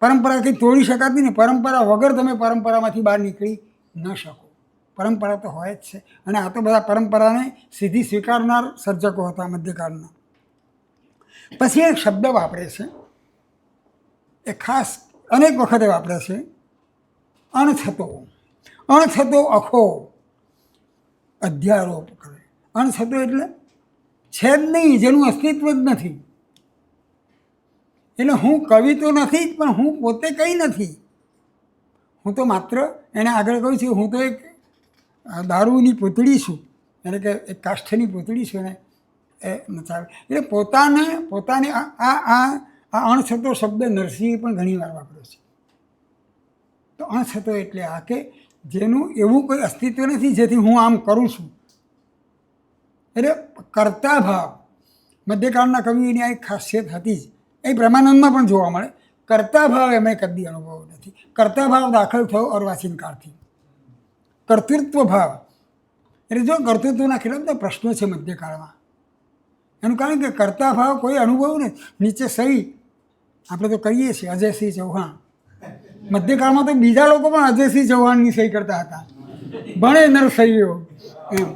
S2: પરંપરા કંઈ તોડી શકાતી ને પરંપરા વગર તમે પરંપરામાંથી બહાર નીકળી ન શકો. પરંપરા તો હોય જ છે અને આ તો બધા પરંપરાને સીધી સ્વીકારનાર સર્જકો હતા મધ્યકાળના. પછી એક શબ્દ વાપરે છે એ ખાસ અનેક વખતે વાપરે છે, અણછતો. અણછતો અખો અધ્યારોપ કરે. અણછતો એટલે છે જ નહીં, જેનું અસ્તિત્વ જ નથી. એટલે હું કવિ તો નથી જ પણ હું પોતે કંઈ નથી. હું તો માત્ર એને આગળ કહ્યું છું હું તો એક દારૂની પૂતળી છું, એટલે કે એક કાષ્ઠની પૂતળી છું એને એ નચાવે. એટલે પોતાને આ અણછતો શબ્દ નરસિંહે પણ ઘણી વાર વાપર્યો છે. તો અણછતો એટલે આ કે જેનું એવું કોઈ અસ્તિત્વ નથી જેથી હું આમ કરું છું. એટલે કર્તા ભાવ મધ્યકાળના કવિઓની આ એક ખાસિયત હતી જ, એ બ્રહ્માનંદમાં પણ જોવા મળે. કર્તા ભાવ એમણે કદી અનુભવ નથી. કર્તા ભાવ દાખલ થયો અર્વાચીન કાળથી. કર્તૃત્વ ભાવ એટલે જો કર્તૃત્વના કેટલા બધા પ્રશ્નો છે મધ્યકાળમાં. એનું કારણ કે કર્તા ભાવ કોઈ અનુભવ ને નીચે સહી આપણે તો કહીએ છીએ અજયસિંહ ચૌહાણ. મધ્યકાળમાં તો બીજા લોકો પણ અજયસિંહ ચૌહાણની સહી કરતા હતા, ભણે નર સહીઓ એમ.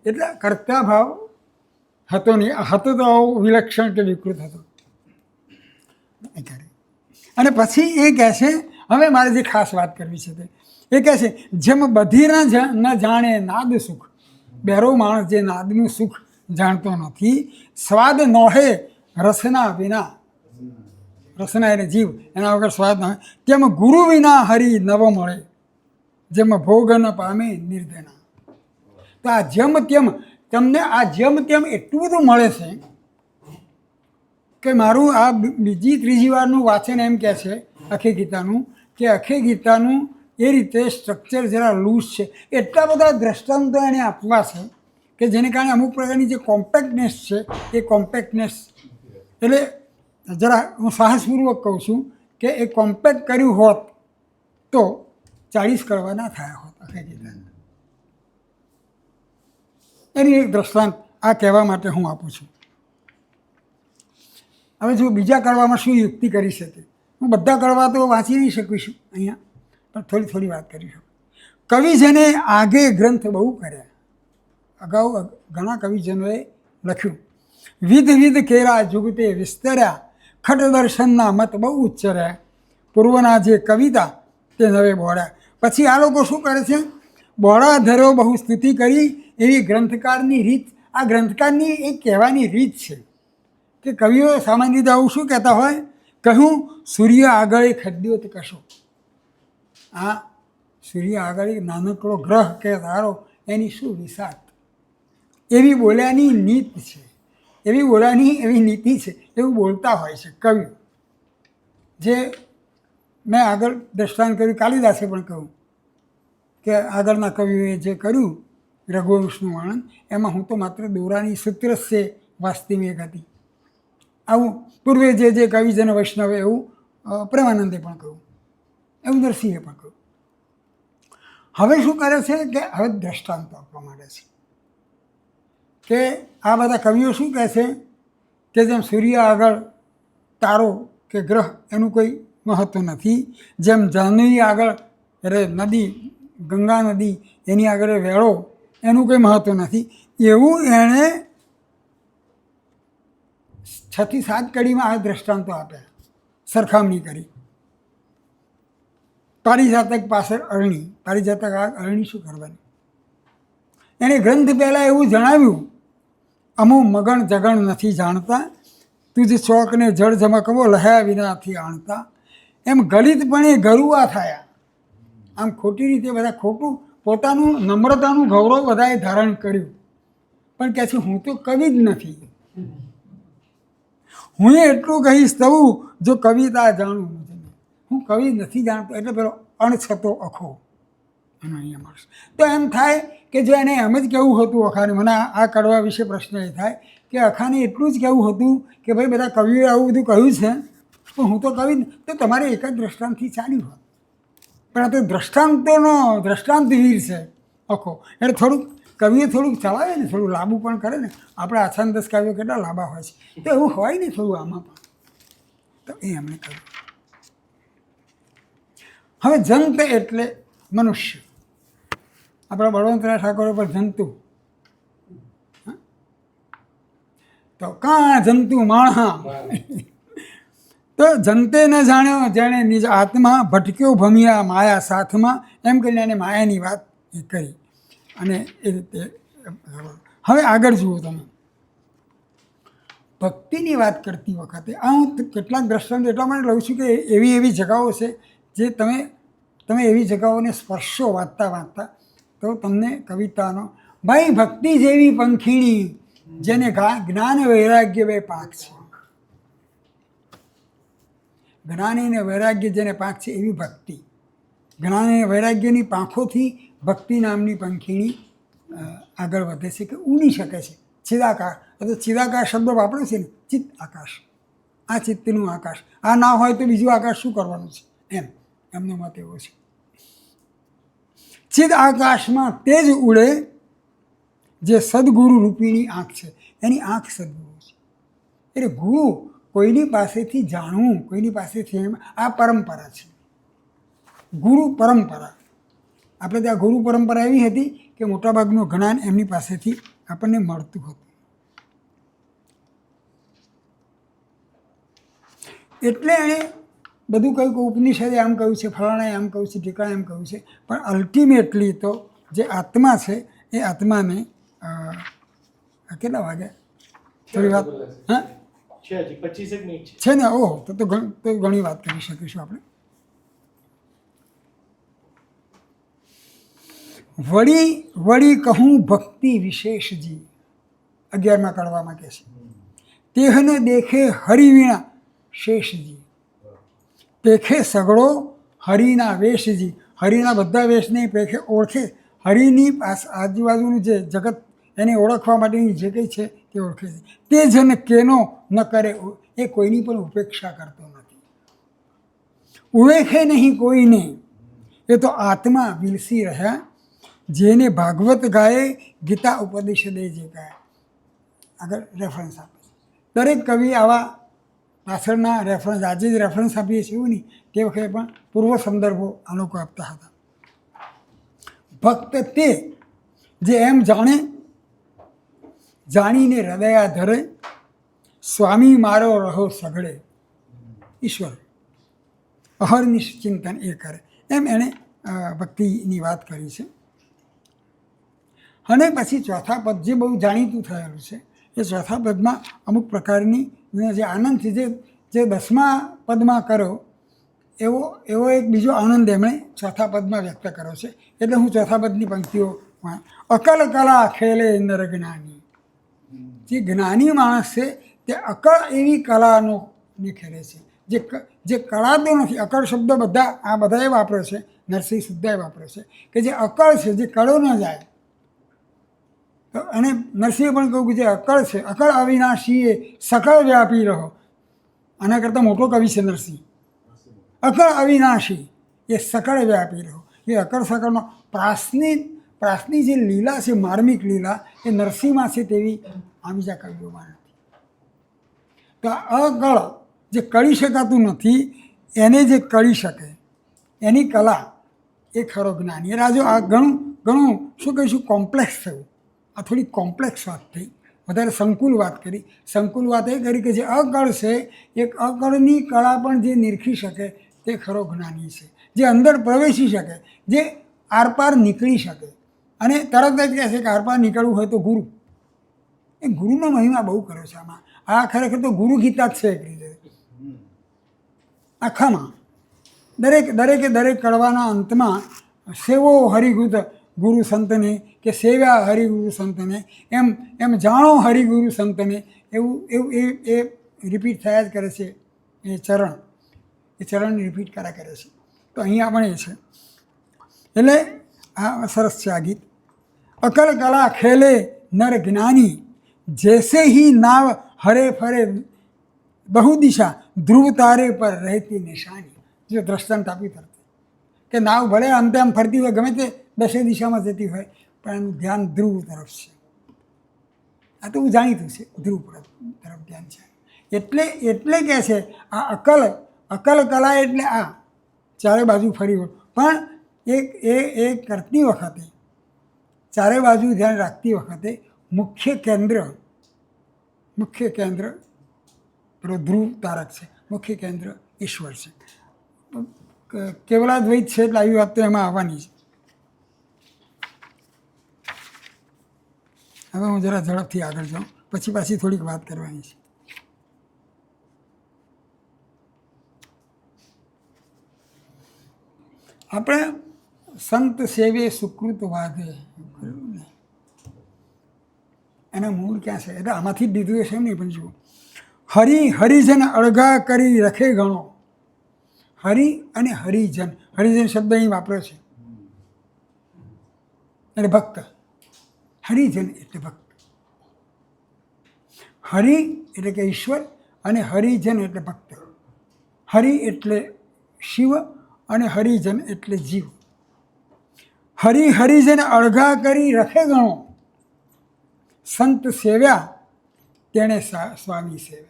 S2: એટલે કર્તા ભાવ હતો નહીં, હતો તો વિલક્ષણ કે વિકૃત હતો. અને પછી એ કહે છે, હવે મારે જે ખાસ વાત કરવી છે તે એ કહે છે જેમ બધી ન જાણે નાદ સુખ. બેરો માણસ જે નાદનું સુખ જાણતો નથી, સ્વાદ નોહે રસના વિના. રસના એને જીવ, એના વગર સ્વાદ ન હોય. તેમ ગુરુ વિના હરિ નવ મળે, જેમ ભોગ ન પામે નિર્ધના. તો આ જેમ તેમ તમને આ જેમ તેમ એટલું બધું મળે છે કે મારું આ બીજી ત્રીજી વારનું વાંચન એમ કહે છે અખે ગીતાનું કે અખે ગીતાનું એ રીતે સ્ટ્રક્ચર જરા લૂઝ છે. એટલા બધા દ્રષ્ટાંતો એને આપવા છે કે જેને કારણે અમુક પ્રકારની જે કોમ્પેક્ટનેસ છે એ કોમ્પેક્ટનેસ એટલે જરા હું સાહસપૂર્વક કહું છું કે એ કોમ્પેક્ટ કર્યું હોત તો 40 કડવા ના થયા હોત અખે ગીતાના. એની એક દ્રષ્ટાંત આ કહેવા માટે હું આપું છું. હવે જો બીજા કડવામાં શું યુક્તિ કરી શકે, હું બધા કડવા તો વાંચી નહીં શકીશું અહીંયા, પણ થોડી વાત કરી શકું. કવિ જેને આગે ગ્રંથ બહુ કર્યા, અગાઉ ઘણા કવિજનોએ લખ્યું. વિધ કેરા જુગતે વિસ્તર્યા, ખટ દર્શનના મત બહુ ઉચ્ચર્યા, પૂર્વના જે કવિતા તે નવે બોળ્યા. પછી આ લોકો શું કરે છે, બોળા ધરો બહુ સ્તુતિ કરી એવી ગ્રંથકારની રીત. આ ગ્રંથકારની એક કહેવાની રીત છે કે કવિઓ સામાન્ય રીતે આવું શું કહેતા હોય, કહ્યું સૂર્ય આગળ ખદ્યો તો કશો. આ સૂર્ય આગળ નાનકડો ગ્રહ કે તારો એની શું વિસાત. એવી બોલ્યાની નીત છે, એવી બોલ્યાની એવી નીતિ છે. એવું બોલતા હોય છે કવિ. જે મેં આગળ દ્રષ્ટાંત કર્યું, કાલિદાસે પણ કહ્યું કે આગળના કવિઓએ જે કર્યું રઘુવંશનું વર્ણન, એમાં હું તો માત્ર દોરાની સૂત્ર છે વાસ્તવિક એક હતી. આવું પૂર્વે જે કવિજન વૈષ્ણવે એવું પ્રેમાનંદે પણ કહ્યું, એવું નરસિંહે પણ કહ્યું. હવે શું કરે છે કે હવે દ્રષ્ટાંત આપવા માંડે છે કે આ બધા કવિઓ શું કહે છે કે જેમ સૂર્ય આગળ તારો કે ગ્રહ એનું કોઈ મહત્ત્વ નથી, જેમ જાહ્નવી આગળ નદી, ગંગા નદી એની આગળ વેળો એનું કોઈ મહત્ત્વ નથી, એવું એણે 6 થી 7 કડીમાં આ દ્રષ્ટાંતો આપ્યા, સરખામણી કરી. પારિજાતક પાછળ અરણી, પારિજાતક અરણી શું કરવાની? એણે ગ્રંથ પહેલાં એવું જણાવ્યું, અમો મગણ જગણ નથી જાણતા, તુજ ચોકને જળ જમકવો લહ્યા વિનાથી આણતા. એમ ગલિતપણે ગરુઆ થયા. આમ ખોટી રીતે બધા ખોટું પોતાનું નમ્રતાનું ગૌરવ બધાએ ધારણ કર્યું, પણ કહે છે હું તો કવિ જ નથી, હું એટલું કહીશ તવું જો કવિતા જાણું નથી, હું કવિ નથી જાણતો. એટલે પેલો અણછતો અખો એનો અહીંયા મળશે. તો એમ થાય કે જો એને એમ જ કહેવું હતું અખાને, મને આ કડવા વિશે પ્રશ્ન એ થાય કે અખાને એટલું જ કહેવું હતું કે ભાઈ બધા કવિઓએ આવું બધું કહ્યું છે પણ હું તો કવિ, તો તમારે એક જ દ્રષ્ટાંતથી ચાલ્યું હોત. પણ આ તો દ્રષ્ટાંત વીર છે અખો, એટલે થોડુંક કવિએ થોડુંક ચલાવે ને, થોડું લાંબુ પણ કરે ને. આપણે આછાન 10 કાવ્યો કેટલા લાંબા હોય છે, તો એવું હોય ને થોડું આમાં પણ. તો એ એમણે કહ્યું. હવે જંત એટલે મનુષ્ય, આપણા બળવંતરાય ઠાકોર પર જંતુ, તો કાં જંતુ માણહા. તો જંતે ન જાણ્યો જેણે નિજ આત્મા, ભટક્યો ભમ્યા માયા સાથમાં, એમ કરીને એને માયાની વાત એ કરી. અને એ રીતે હવે આગળ જુઓ તમે, ભક્તિની વાત કરતી વખતે આ હું કેટલાક દ્રષ્ટાંત એટલા માટે લઉં છું કે એવી જગાઓ છે જે તમે એવી જગાઓને સ્પર્શો વાંચતા તો તમને કવિતાનો ભાઈ ભક્તિ જેવી પંખીણી જેને જ્ઞાન વૈરાગ્ય બે પાંખ છે. જ્ઞાન અને વૈરાગ્ય જેને પાંખ છે એવી ભક્તિ, જ્ઞાન અને વૈરાગ્યની પાંખોથી ભક્તિ નામની પંખીણી આગળ વધે છે કે ઉડી શકે છે. ચિદાકાશ, તો ચિદાકાશ શબ્દ વાપરે છે ને, ચિત્ત આકાશ, આ ચિત્તનું આકાશ. આ ના હોય તો બીજું આકાશ શું કરવાનું છે, એમનો મત એવો છે. ચિદ આકાશમાં તેજ ઉડે જે સદગુરુ રૂપીની આંખ છે, એની આંખ સદગુરુ છે. એટલે ગુરુ કોઈની પાસેથી જાણવું, કોઈની પાસેથી એમ, આ પરંપરા છે, ગુરુ પરંપરા. આપણે ત્યાં ગુરુ પરંપરા એવી હતી કે મોટાભાગનું જ્ઞાન એમની પાસેથી આપણને મળતું હતું. એટલે એણે બધું કહ્યું કે ઉપનિષદે આમ કહ્યું છે, ફલાણાએ આમ કહ્યું છે, ઠીકાણે એમ કહ્યું છે, પણ અલ્ટિમેટલી તો જે આત્મા છે એ આત્માને કેટલા વાગે થોડી વાત હા છે ને, ઓહ તો ઘણી વાત કરી શકીશું આપણે. વળી કહું ભક્તિ વિશેષજી, 11મા કડવામાં કહે છે, તેહને દેખે હરિવીણા શેષજી, પેખે સગડો હરિના વેશજી. હરિના બધા વેશને પેખે ઓળખે, હરિની આજુબાજુનું જે જગત એને ઓળખવા માટેની જે કંઈ છે તે ઓળખે છે. તે જન કેનો ન કરે, એ કોઈની પણ ઉપેક્ષા કરતો નથી. ઉવેખે નહીં કોઈને, એ તો આત્મા વિલસી રહ્યા, જેને ભાગવત ગાયે ગીતા ઉપદેશ દે જે ગાય. આગળ રેફરન્સ આપે છે દરેક કવિ આવા પાછળના રેફરન્સ, આજે જ રેફરન્સ આપીએ છીએ એવું નહીં, તે વખતે પણ પૂર્વ સંદર્ભો આ લોકો આપતા હતા. ભક્ત તે જે એમ જાણે, જાણીને હૃદયા ધરે, સ્વામી મારો રહો સઘળે, ઈશ્વર અહર્નિશ ચિંતન એ કરે. એમ એણે ભક્તિની વાત કરી છે. અને પછી ચોથા પદ જે બહુ જાણીતું થયેલું છે, એ ચોથા પદમાં અમુક પ્રકારની જે આનંદથી જે 10મા પદમાં કર્યો એવો એક બીજો આનંદ એમણે ચોથા પદમાં વ્યક્ત કર્યો છે. એટલે હું ચોથા પદની પંક્તિઓ, અકલ કલા ખેલે નર જ્ઞાની. જે જ્ઞાની માણસ છે તે અકળ એવી કલાનો નિખેરે છે. જે કળા તો નથી, અકળ શબ્દ આ બધાએ વાપરે છે, નરસિંહ સુદ્ધાએ વાપરે છે, કે જે અકળ છે, જે કળો ન જાય. અને નરસિંહે પણ કહ્યું કે જે અકળ છે, અકળ અવિનાશી એ સકળ વ્યાપી રહો. આના કરતાં મોટો કવિ છે નરસિંહ. અકળ અવિનાશી એ સકળ વ્યાપી રહો. એ અકળ સકળનો પ્રાસની જે લીલા છે, માર્મિક લીલા, એ નરસિંહમાં છે તેવી આ બીજા કવિઓમાં નથી. તો અકળ જે કળી શકાતું નથી, એને જે કળી શકે એની કલા એ ખરો જ્ઞાની. રાજુ આ ઘણું શું કહીશું, કોમ્પ્લેક્સ થયું. આ થોડી કોમ્પ્લેક્સ વાત થઈ, વધારે સંકુલ વાત કરી. સંકુલ વાત એ કરી કે જે અકળ છે, એક અકળની કળા પણ જે નિરખી શકે તે ખરો જ્ઞાની છે. જે અંદર પ્રવેશી શકે, જે આરપાર નીકળી શકે, અને તરત જ કહે છે કે આરપાર નીકળવું હોય તો ગુરુ. એ ગુરુનો મહિમા બહુ કર્યો છે આમાં. આ ખરેખર તો ગુરુ ગીતા જ છે એક રીતે આખામાં. દરેક કડવાના અંતમાં સેવો હરિગુદ ગુરુ સંતને, કે સેવ્યા હરિગુરુ સંતને, એમ જાણો હરિગુરુ સંતને, એવું એ રિપીટ થયા જ કરે છે. એ ચરણ રિપીટ કર્યા કરે છે. તો અહીંયા પણ એ છે. એટલે આ સરસ છે આ ગીત. અકલ કલા ખેલે નર જ્ઞાની, જૈસે હી નાવ હરે ફરે બહુ દિશા, ધ્રુવ તારે પર રહેતી નિશાની. જો દ્રષ્ટાંત આપ્યું તરત કે નાવ ભલે આમ તેમ ફરતી હોય, ગમે તે 10 દિશામાં જતી હોય, પણ એનું ધ્યાન ધ્રુવ તરફ છે. આ તો જાણીતું છે, ધ્રુવ તરફ ધ્યાન છે. એટલે કે છે આ અકલ કલા એટલે આ ચારે બાજુ ફરી હોય, પણ એ કરતી વખતે, ચારે બાજુ ધ્યાન રાખતી વખતે મુખ્ય કેન્દ્ર પેલો ધ્રુવ તારક છે, મુખ્ય કેન્દ્ર ઈશ્વર છે. કેવલાદ્વૈત છે એટલે આવી વાત તો એમાં આવવાની છે. હવે હું જરા ઝડપથી આગળ જાઉં, પછી પાછી થોડીક વાત કરવાની છે. આપણે સંત સેવે સુકૃત વાધે, એના મૂળ ક્યાં છે? એટલે આમાંથી જ દીધું છે એમ નહીં, પણ જુઓ, હરિજન અળગા કરી રખે ગણો. હરિ અને હરિજન શબ્દ અહીં વાપર્યો છે, એટલે ભક્ત. હરિજન એટલે ભક્ત. હરિ એટલે કે ઈશ્વર, અને હરિજન એટલે ભક્ત. હરિ એટલે શિવ, અને હરિજન એટલે જીવ. હરિજન અળગા કરી રખે ગણો, સંત સેવ્યા તેણે સ્વામી સેવ્યા.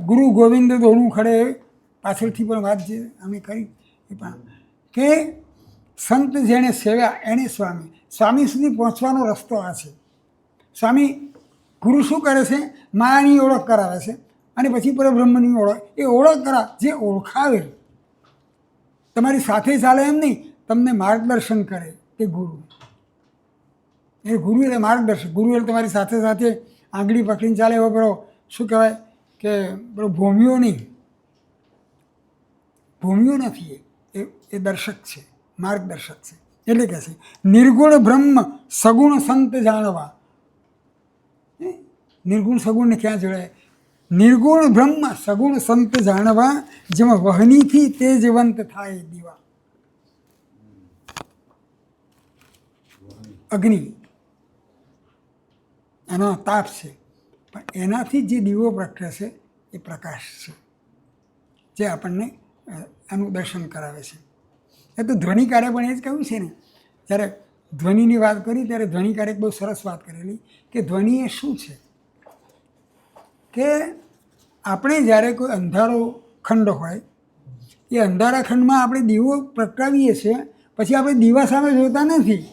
S2: ગુરુ ગોવિંદ દોણું ખડે, પાછળથી પણ વાત જે અમે કરી એ પણ, કે સંત જેણે સેવ્યા એને સ્વામી સુધી પહોંચવાનો રસ્તો આ છે. ગુરુ શું કરે છે? માયાની ઓળખ કરાવે છે, અને પછી પરબ્રહ્મની ઓળખ. એ ઓળખ જે ઓળખાવે, તમારી સાથે ચાલે એમ નહીં, તમને માર્ગદર્શન કરે તે ગુરુ. એ ગુરુ એટલે માર્ગદર્શક. ગુરુ એટલે તમારી સાથે આંગળી પકડીને ચાલે એવો પેલો શું કહેવાય કે પેલો ભૂમિયો નથી. એ દર્શક છે, માર્ગદર્શક છે. એટલે કહે છે નિર્ગુણ બ્રહ્મ સગુણ સંત જાણવા. નિર્ગુણ સગુણને ક્યાં જોડાય? નિર્ગુણ બ્રહ્મ સગુણ સંત જાણવા, જેમાં વહનીથી તેજવંત થાય દીવા. અગ્નિ એનો તાપ છે, પણ એનાથી જે દીવો પ્રગટે છે એ પ્રકાશ છે, જે આપણને એનું દર્શન કરાવે છે. એ તો ધ્વનિકારે પણ એ જ કહ્યું છે ને. જ્યારે ધ્વનિની વાત કરી ત્યારે ધ્વનિકારે બહુ સરસ વાત કરેલી કે ધ્વનિ એ શું છે, કે આપણે જ્યારે કોઈ અંધારો ખંડ હોય, એ અંધારા ખંડમાં આપણે દીવો પ્રગટાવીએ છીએ, પછી આપણે દીવા સામે જોતા નથી.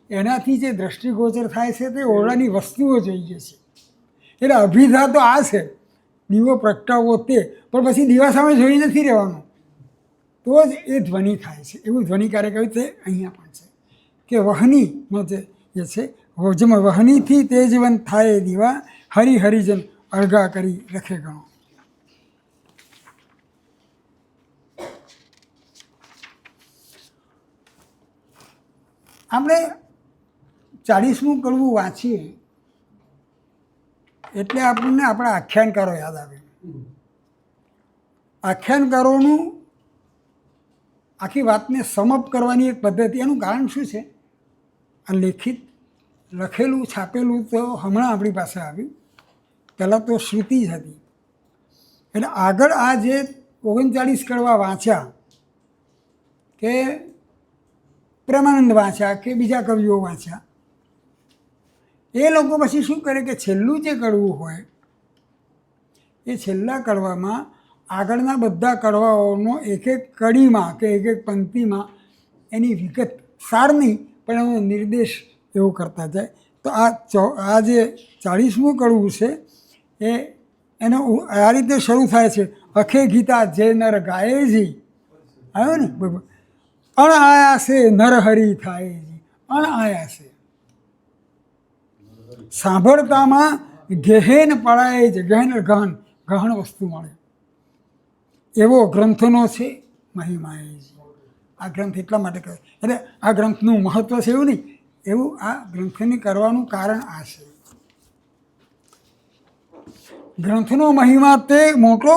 S2: એનાથી જે દ્રષ્ટિગોચર થાય છે તે ઓરડાની વસ્તુઓ જોઈએ છે. એટલે અભિધા તો આ છે, દીવો પ્રગટાવવો તે, પણ પછી દીવા સામે જોઈ નથી રહેવાનું, તો જ એ ધ્વનિ થાય છે. એવું ધ્વનિકારે કહ્યું તે અહીંયા પણ છે કે વહનીનો જે છે, જેમાં વહનીથી તેજવંત થાય દીવા, હરિજન અળગા કરી રખે ગણો. આપણે 40મું કડવું વાંચીએ એટલે આપણને આપણા આખ્યાનકારો યાદ આવે. આખ્યાનકારોનું આખી વાતને સમઅપ કરવાની એક પદ્ધતિ. એનું કારણ શું છે? આ લખેલું છાપેલું તો હમણાં આપણી પાસે આવ્યું. પહેલાં તો શ્રુતિ જ હતી. એટલે આગળ આ જે 39 કડવા વાંચ્યા કે પ્રેમાનંદ વાંચ્યા કે બીજા કવિઓ વાંચ્યા, એ લોકો પછી શું કરે કે છેલ્લું જે કડવું હોય એ છેલ્લા કડવામાં આગળના બધા કડવાઓનો એક એક કડીમાં કે એક એક પંક્તિમાં એની વિગત, સાર નહીં પણ એનો નિર્દેશ એવું કરતા જાય. તો આ જે 40મું કડવું છે એનો આ રીતે શરૂ થાય છે. અખે ગીતા જે નર ગાયેજી, આવ્યો ને, અણ આયાસે નરહરી થાયેજી. અણ આયાસે સાંભળતામાં ગહેન પડાય છે. ગહેન ગહન વસ્તુ મળે એવો ગ્રંથનો છે મહિમાએજી. આ ગ્રંથ એટલા માટે કહે, એટલે આ ગ્રંથનું મહત્ત્વ છે એવું નહીં, એવું આ ગ્રંથને કરવાનું કારણ આ છે. ગ્રંથનો મહિમા તે મોટો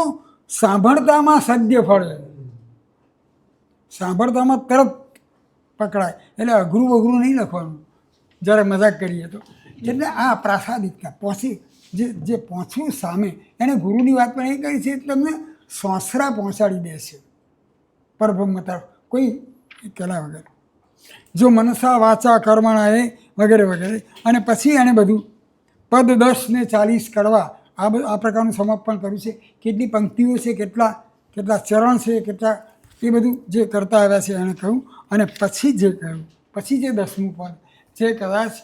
S2: સાંભળતામાં સદ્ય ફળે. સાંભળતામાં તરત પકડાય. એટલે અઘરું અઘરું નહીં લખવાનું જ્યારે મજાક કરીએ તો. એટલે આ પ્રાસાદિકતા જે પહોંચવું સામે, એને ગુરુની વાત પણ એ કરી છે, તમને સોંસરા પહોંચાડી દે છે પરબ્રહ્મ તરફ, કોઈ કલા વગર. જો મનસા વાચા કર્મણા એ વગેરે વગેરે. અને પછી એને બધું પદ 10 ને 40 કડવા આ પ્રકારનું સમાપન કર્યું છે. કેટલી પંક્તિઓ છે, કેટલા ચરણ છે, કેટલા, એ બધું જે કરતા આવ્યા છે એણે કહ્યું. અને પછી જે કહ્યું, પછી જે 10મું પદ, જે કદાચ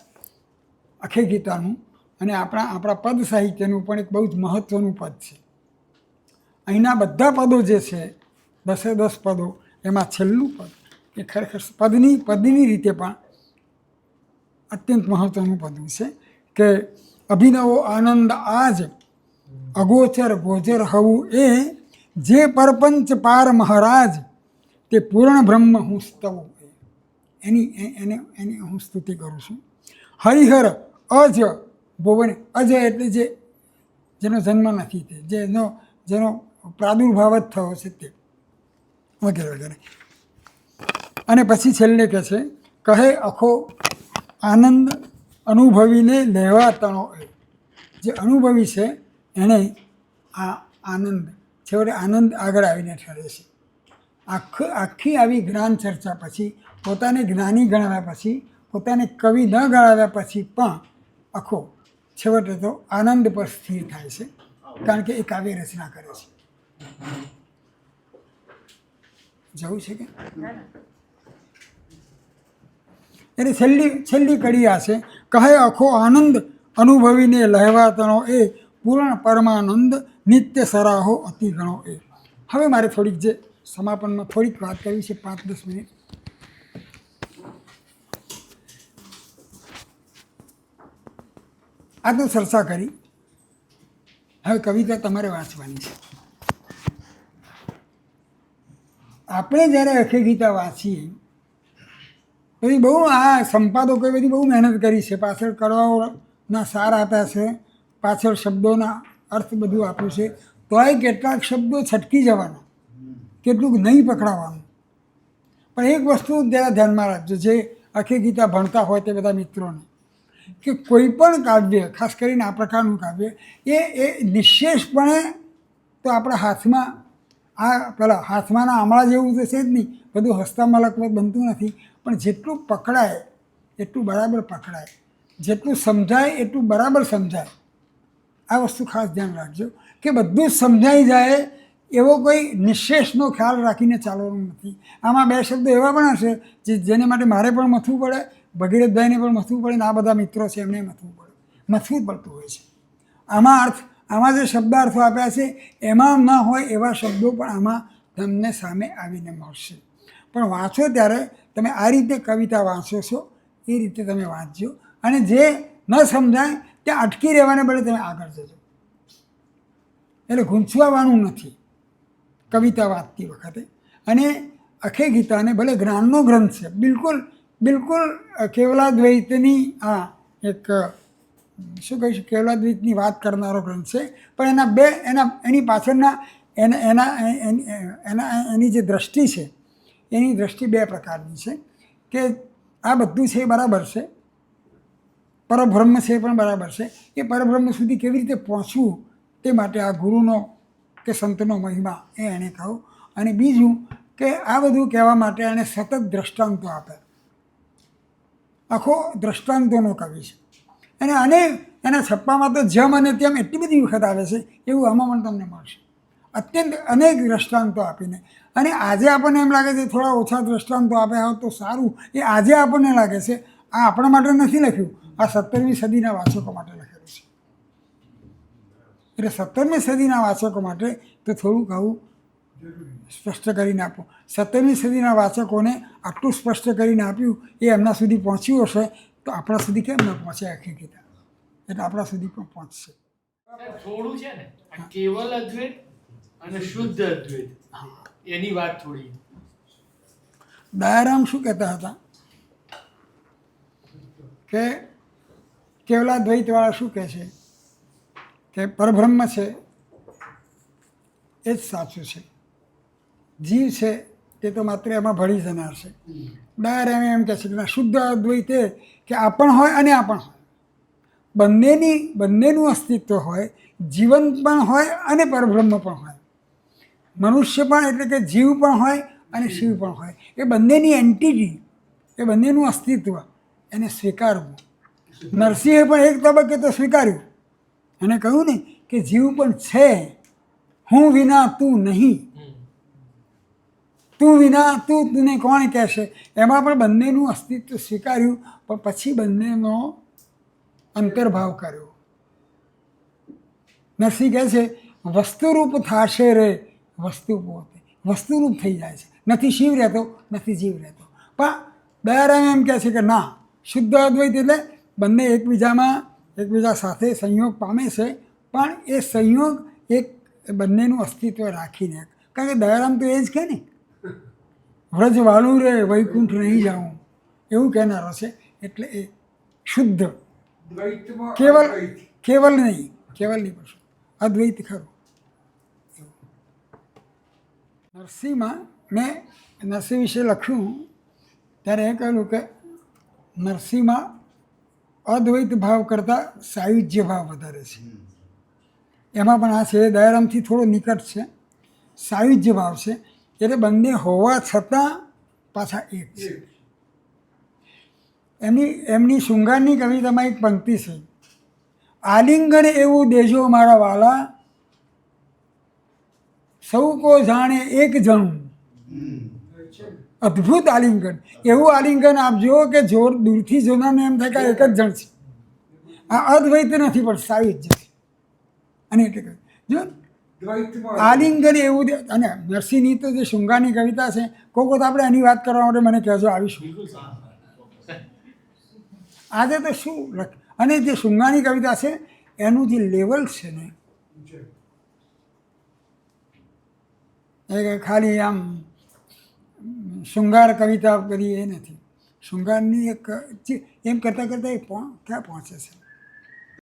S2: અખે ગીતાનું અને આપણા પદ સાહિત્યનું પણ એક બહુ જ મહત્ત્વનું પદ છે. અહીંના બધા પદો જે છે 10 પદો, એમાં છેલ્લું પદ એ ખરેખર પદની રીતે પણ અત્યંત મહત્ત્વનું પદું છે કે અભિનવો આનંદ આજ અગોચર ગોચર હવું એ જે પરપંચ પાર મહારાજ તે પૂર્ણ બ્રહ્મ હું સ્તવું. એની હું સ્તુતિ કરું છું. હરિહર અજ ભુવન, અજય એટલે જેનો જન્મ નથી, તે જેનો પ્રાદુર્ભાવ જ થયો છે તે, વગેરે વગેરે. અને પછી છેલ્લે કહે છે, કહે અખો આનંદ અનુભવીને લેવા તણો. જે અનુભવી છે એણે આ આનંદ, છેવટે આનંદ આગળ આવીને ઠરે છે. આખી આવી જ્ઞાન ચર્ચા પછી, પોતાને જ્ઞાની ગણાવ્યા પછી, પોતાને કવિ ન ગણાવ્યા પછી પણ આખો છેવટે તો આનંદ પર સ્થિર થાય છે, કારણ કે એ કાવ્ય રચના કરે છે. જવું છે કે એટલે છેલ્લી કડી આ છે, કહે અખો આનંદ અનુભવીને લહેવાતણો એ પૂર્ણ પરમાનંદ નિત્ય સરાહો અતિ ગણો એ. હવે મારે થોડીક જે સમાપનમાં થોડીક વાત કરવી છે, 5-10 મિનિટ. આ તો ચર્ચા કરી. હવે કવિતા તમારે વાંચવાની છે. આપણે જ્યારે અખે ગીતા વાંચીએ પછી બહુ આ સંપાદકોએ બધી બહુ મહેનત કરી છે. પાછળ કડવાઓના સાર આપ્યા છે, પાછળ શબ્દોના અર્થ બધું આપ્યું છે. તોય કેટલાક શબ્દો છટકી જવાના, કેટલુંક નહીં પકડાવાનું. પણ એક વસ્તુ જરા ધ્યાનમાં રાખજો, જે અખે ગીતા ભણતા હોય તે બધા મિત્રોને, કે કોઈ પણ કાવ્ય, ખાસ કરીને આ પ્રકારનું કાવ્ય, એ નિશ્ચેષપણે તો આપણા હાથમાં, આ પેલા હાથમાંના આમળા જેવું તો છે જ નહીં, બધું હસ્તામાં લખવત બનતું નથી. પણ જેટલું પકડાય એટલું બરાબર પકડાય, જેટલું સમજાય એટલું બરાબર સમજાય. આ વસ્તુ ખાસ ધ્યાન રાખજો કે બધું જ સમજાઈ જાય એવો કોઈ નિશ્ચેષનો ખ્યાલ રાખીને ચાલવાનું નથી. આમાં 2 શબ્દો એવા પણ હશે જેને માટે મારે પણ મથવું પડે, ભગીરથભાઈને પણ મથવું પડે, ને આ બધા મિત્રો છે એમને મથવું પડતું હોય છે. આમાં જે શબ્દાર્થો આપ્યા છે એમાં ન હોય એવા શબ્દો પણ આમાં તમને સામે આવીને મળશે. પણ વાંચો ત્યારે તમે આ રીતે કવિતા વાંચો છો એ રીતે તમે વાંચજો. અને જે ન સમજાય ત્યાં અટકી રહેવાને બદલે તમે આગળ જજો. એટલે ગૂંચવાવાનું નથી કવિતા વાંચતી વખતે. અને અખે ગીતાને ભલે જ્ઞાનનો ગ્રંથ છે, બિલકુલ કેવલાદ્વૈતની આ એક શું કહીશું, કેવલાદ્વૈતની વાત કરનારો ગ્રંથ છે. પણ એની પાછળના એની જે દ્રષ્ટિ છે, એની દ્રષ્ટિ બે પ્રકારની છે. કે આ બધું છે એ બરાબર છે, પરબ્રહ્મ છે એ પણ બરાબર છે. એ પરબ્રહ્મ સુધી કેવી રીતે પહોંચવું તે માટે આ ગુરુનો કે સંતનો મહિમા એ એણે કહ્યું. અને બીજું કે આ બધું કહેવા માટે એણે સતત દ્રષ્ટાંતો આપે. આખો દ્રષ્ટાંતોનો કવિ છે. અને એના છપ્પામાં તો જેમ અને તેમ એટલી બધી વખત આવે છે, એવું આમાં પણ તમને મળશે. અત્યંત અનેક દ્રષ્ટાંતો આપીને. અને આજે આપણને એમ લાગે છે થોડા ઓછા દ્રષ્ટાંતો આપ્યા હોત તો સારું. એ આજે આપણને લાગે છે આ આપણા માટે નથી લખ્યું, આ 17મી સદીના વાચકો માટે લખેલું છે. એટલે 17મી સદીના વાચકો માટે તો થોડુંક આવું સ્પષ્ટ કરીને આપો. 17મી સદીના વાચકોને આટલું સ્પષ્ટ કરીને આપ્યું, એ એમના સુધી પહોંચ્યું હશે તો આપણા સુધી કેમ ન પહોંચે આખી ગીતા? એટલે આપણા સુધી પણ પહોંચશે.
S3: થોડું છે ને આ કેવલ અદ્વૈત અને શુદ્ધ અદ્વૈત એની વાત થોડી.
S2: દયારામ શું કહેતા હતા કે કેવલાદ્વૈતવાળા શું કહે છે કે પરબ્રહ્મ છે એ જ સાચું છે, જીવ છે તે તો માત્ર એમાં ભળી જનાર છે. દયારામ એમ કહે છે કે શુદ્ધ અદ્વૈત એ કે આ પણ હોય અને આ પણ હોય, બંનેનું અસ્તિત્વ હોય, જીવન પણ હોય અને પરબ્રહ્મ પણ હોય, મનુષ્ય પણ એટલે કે જીવ પણ હોય અને શિવ પણ હોય. એ બંનેની એન્ટિટી, એ બંનેનું અસ્તિત્વ એને સ્વીકારવું. નરસિંહે પણ એક તબક્કે તો સ્વીકાર્યું અને કહ્યું ને કે જીવ પણ છે, હું વિના તું નહીં, તું વિના તુંને કોણ કહેશે. એમાં પણ બંનેનું અસ્તિત્વ સ્વીકાર્યું, પણ પછી બંનેનો અંતર્ભાવ કર્યો. નરસિંહ કહે છે વસ્તુરૂપ થાશે રે વસ્તુ પોતે, વસ્તુરૂપ થઈ જાય છે, નથી શિવ રહેતો નથી જીવ રહેતો. પણ દયારામ એમ કહે છે કે ના, શુદ્ધ અદ્વૈત એટલે બંને એકબીજા સાથે સંયોગ પામે છે, પણ એ સંયોગ એક બંનેનું અસ્તિત્વ રાખીને. કારણ કે દયારામ તો એ જ કહે ને, વ્રજ વાળું રે વૈકુંઠ નહીં જાઉં, એવું કહેનારો છે. એટલે એ શુદ્ધ, કેવલ નહીં પણ અદ્વૈત ખરું. નરસિંહમાં મેં નરસિંહ વિશે લખ્યું ત્યારે એ કહ્યું કે નરસિંહમાં અદ્વૈત ભાવ કરતાં સાયુજ્ય ભાવ વધારે છે. એમાં પણ આ છે દયારામથી થોડો નિકટ છે, સાયુજ્ય ભાવ છે. એટલે બંને હોવા છતાં પાછા એક છે. એમની શૃંગારની કવિતામાં એક પંક્તિ છે, આલિંગન એવું દેજો મારા વાલા, સૌ કો જાણે એક જણું. અદ્ભુત આલિંગન, એવું આલિંગન આપજો કે દૂરથી જોનારને એમ થાય કે એક જ જણ છે. આ અદ્વૈત નથી પણ સાયુજ્ય છે. અને એટલે જો આલિંગન એવું. અને નરસિંહની તો જે શૃંગારની કવિતા છે, કોક વખત આપણે એની વાત કરવા માટે મને કહેજો, આવીશું. આજે તો શું અને જે શૃંગારની કવિતા છે એનું જે લેવલ છે ને, એ ખાલી આમ શૃંગાર કવિતા કરી એ નથી. શૃંગારની એક એમ કરતાં કરતાં એ ક્યાં પહોંચે છે.